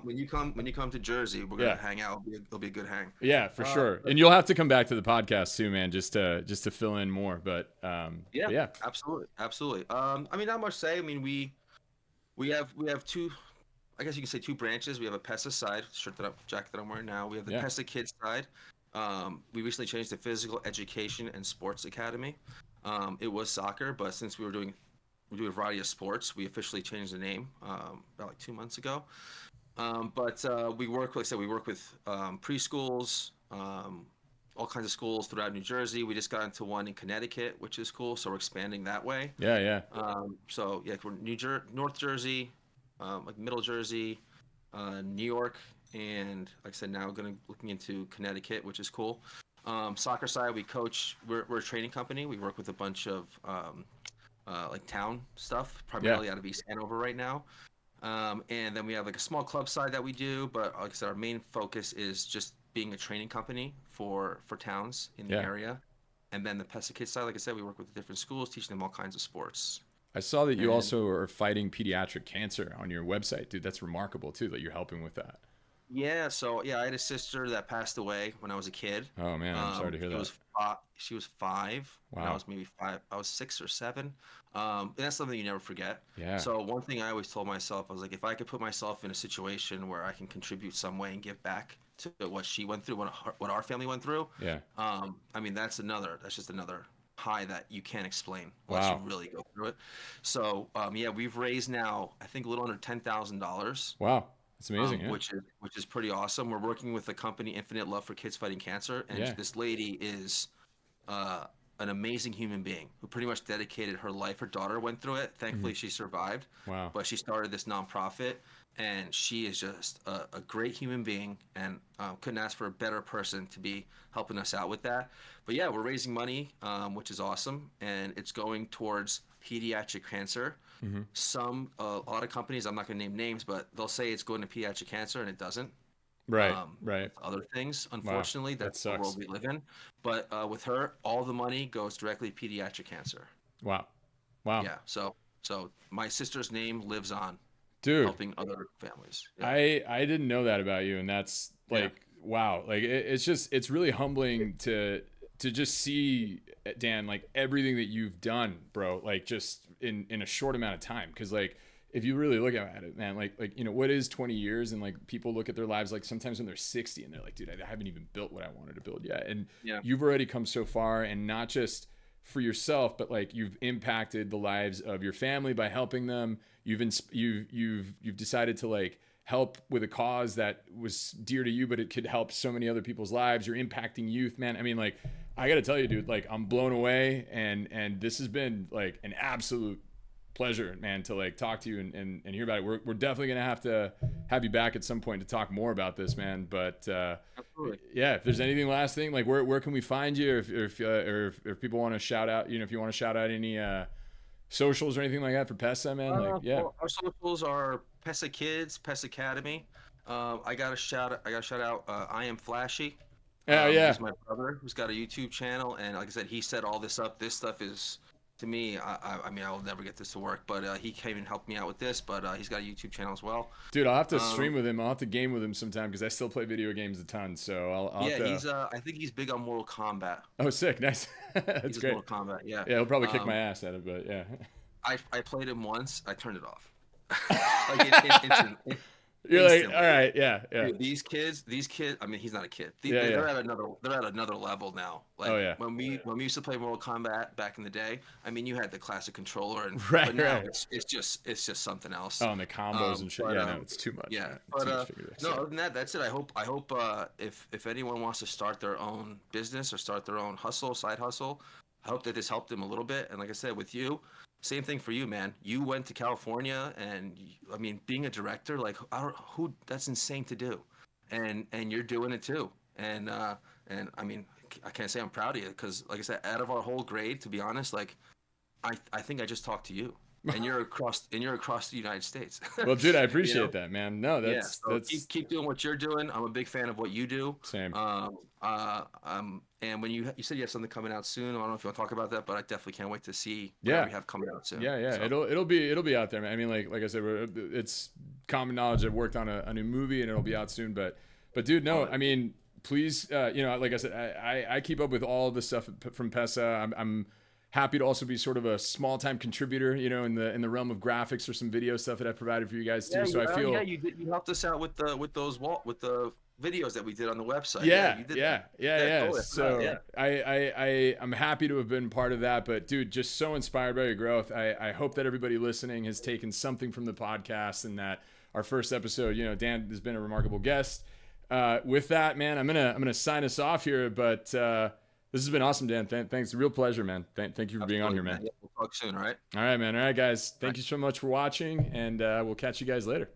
when you come to Jersey, we're gonna hang out. It'll be a good hang. Yeah, for sure. And you'll have to come back to the podcast too, man, just to fill in more. But yeah, absolutely. I mean, not much to say. I mean, we have two. I guess you can say two branches. We have a PESA side, jacket that I'm wearing now. We have the PESA Kids side. We recently changed to Physical Education and Sports Academy. It was soccer, but since we do a variety of sports, we officially changed the name about like 2 months ago. But we work, like I said, with preschools, all kinds of schools throughout New Jersey. We just got into one in Connecticut, which is cool. So we're expanding that way. Yeah. So we're North Jersey. Like Middle Jersey, New York, and like I said, now looking into Connecticut, which is cool. Soccer side, we coach. We're a training company. We work with a bunch of like town stuff, primarily out of East Hanover right now. And then we have like a small club side that we do, but like I said, our main focus is just being a training company for towns in the area. And then the PESA Kids side, like I said, we work with different schools, teaching them all kinds of sports. I saw that you also are fighting pediatric cancer on your website, dude. That's remarkable too, that you're helping with that. Yeah, so yeah, I had a sister that passed away when I was a kid. Oh man, I'm sorry to hear She that. was she was 5 when I Wow. was maybe 5. I was 6 or 7. And that's something you never forget. Yeah. So one thing I always told myself, I was like, if I could put myself in a situation where I can contribute some way and give back to what she went through, what our family went through, Yeah. I mean, that's just another high that you can't explain unless you Wow. really go through it. So yeah, we've raised now, I think, a little under $10,000, Wow. That's amazing. Yeah. which is pretty awesome. We're working with the company Infinite Love for Kids Fighting Cancer, and Yeah. this lady is uh, an amazing human being who pretty much dedicated her life. Her daughter went through it. Mhm. Thankfully, she survived, Wow. but she started this nonprofit, and she is just a great human being, and couldn't ask for a better person to be helping us out with that. But yeah, we're raising money, which is awesome, and it's going towards pediatric cancer. Hmm. A lot of companies, I'm not going to name names, but they'll say it's going to pediatric cancer and it doesn't. Right. Right. Other things, Wow. unfortunately, That that's the world sucks. we live in. But with her, all the money goes directly to pediatric cancer. Wow. Wow. Yeah, so my sister's name lives on, Dude, helping other families. Yeah, I didn't know that about you, and that's yeah, like wow. Like it's really humbling to just see, Dan, like everything that you've done, bro. Like just in a short amount of time, because like if you really look at it, man, like what is 20 years, and like people look at their lives like sometimes when they're 60 and they're like, dude, I haven't even built what I wanted to build yet, and yeah. you've already come so far, and not just for yourself, but like you've impacted the lives of your family by helping them. You've decided to like help with a cause that was dear to you, but it could help so many other people's lives. You're impacting youth, man. I mean, like, I gotta tell you, dude, like I'm blown away, and this has been like an absolute pleasure, man, to like talk to you and hear about it. We're definitely gonna have to have you back at some point to talk more about this, man. But Absolutely. yeah, if there's anything last thing, like where can we find you, if people want to shout out, if you want to shout out any socials or anything like that for PESA, man, like yeah. Well, our socials are PESA Kids, PESA Academy. I got to shout out. I am Flashy. Oh yeah. He's my brother who's got a YouTube channel, and like I said, he set all this up. This stuff is, to me, I mean, I will never get this to work, but he came and helped me out with this. But he's got a YouTube channel as well. Dude, I'll have to Um, stream with him. I'll have to game with him sometime because I still play video games a ton. So I'll have yeah, to. I think he's big on Mortal Kombat. Oh, sick, nice. He That's does great. Mortal Kombat. Yeah. Yeah, he'll probably kick my Um, ass at it, but yeah. I played him once. I turned it off. Like You're like, all instantly. right, yeah, yeah, Dude, these kids. I mean, he's not a kid. yeah, yeah. They're at another level now. Like Oh yeah. when we used to play Mortal Kombat back in the day. I mean, you had the classic controller, Right, but now right. it's just something else. Oh, and the combos and shit. But Yeah, no, it's too much. yeah, Man. but Too much to figure this no. out. Other than that, that's it. I hope if anyone wants to start their own business or start their own side hustle, I hope that this helped them a little bit. And like I said, with you, same thing for you, man. You went to California, and I mean, being a director, like, who? That's insane to do, and you're doing it too. And I mean, I can't say I'm proud of you because, like I said, out of our whole grade, to be honest, like, I think I just talked to you, and you're across the United States. Well, dude, I You appreciate know? that, man. No, Yeah. that's So keep doing what you're doing. I'm a big fan of what you do. same. And when you said you have something coming out soon, I don't know if you want to talk about that, but I definitely can't wait to see Yeah. whatever you have coming out soon. Yeah, yeah. So, It'll be out there, man. I mean, like I said, it's common knowledge. I've worked on a new movie and it'll be out soon. But dude, no. I mean, please, like I said, I keep up with all the stuff from PESA. I'm happy to also be sort of a small time contributor, in the realm of graphics or some video stuff that I provided for you guys too. So I feel you helped us out with the videos that we did on the website. yeah, You did yeah, that. yeah. Totally. So Yeah. I'm happy to have been part of that. But dude, just so inspired by your growth. I hope that everybody listening has taken something from the podcast, and that our first episode, Dan has been a remarkable guest. With that, man, I'm gonna sign us off here. But this has been awesome, Dan. Thanks, real pleasure, man. Thank you for being on here, man. Yeah, we'll talk soon, all right? All right, man. All right, guys. Thank you so much for watching, and we'll catch you guys later.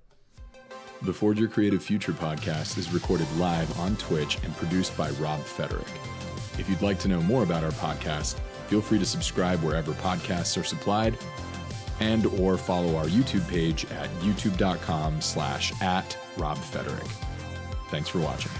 The Forge Your Creative Future podcast is recorded live on Twitch and produced by Rob Federick. If you'd like to know more about our podcast, feel free to subscribe wherever podcasts are supplied, and or follow our YouTube page at youtube.com/@RobFederick. Thanks for watching.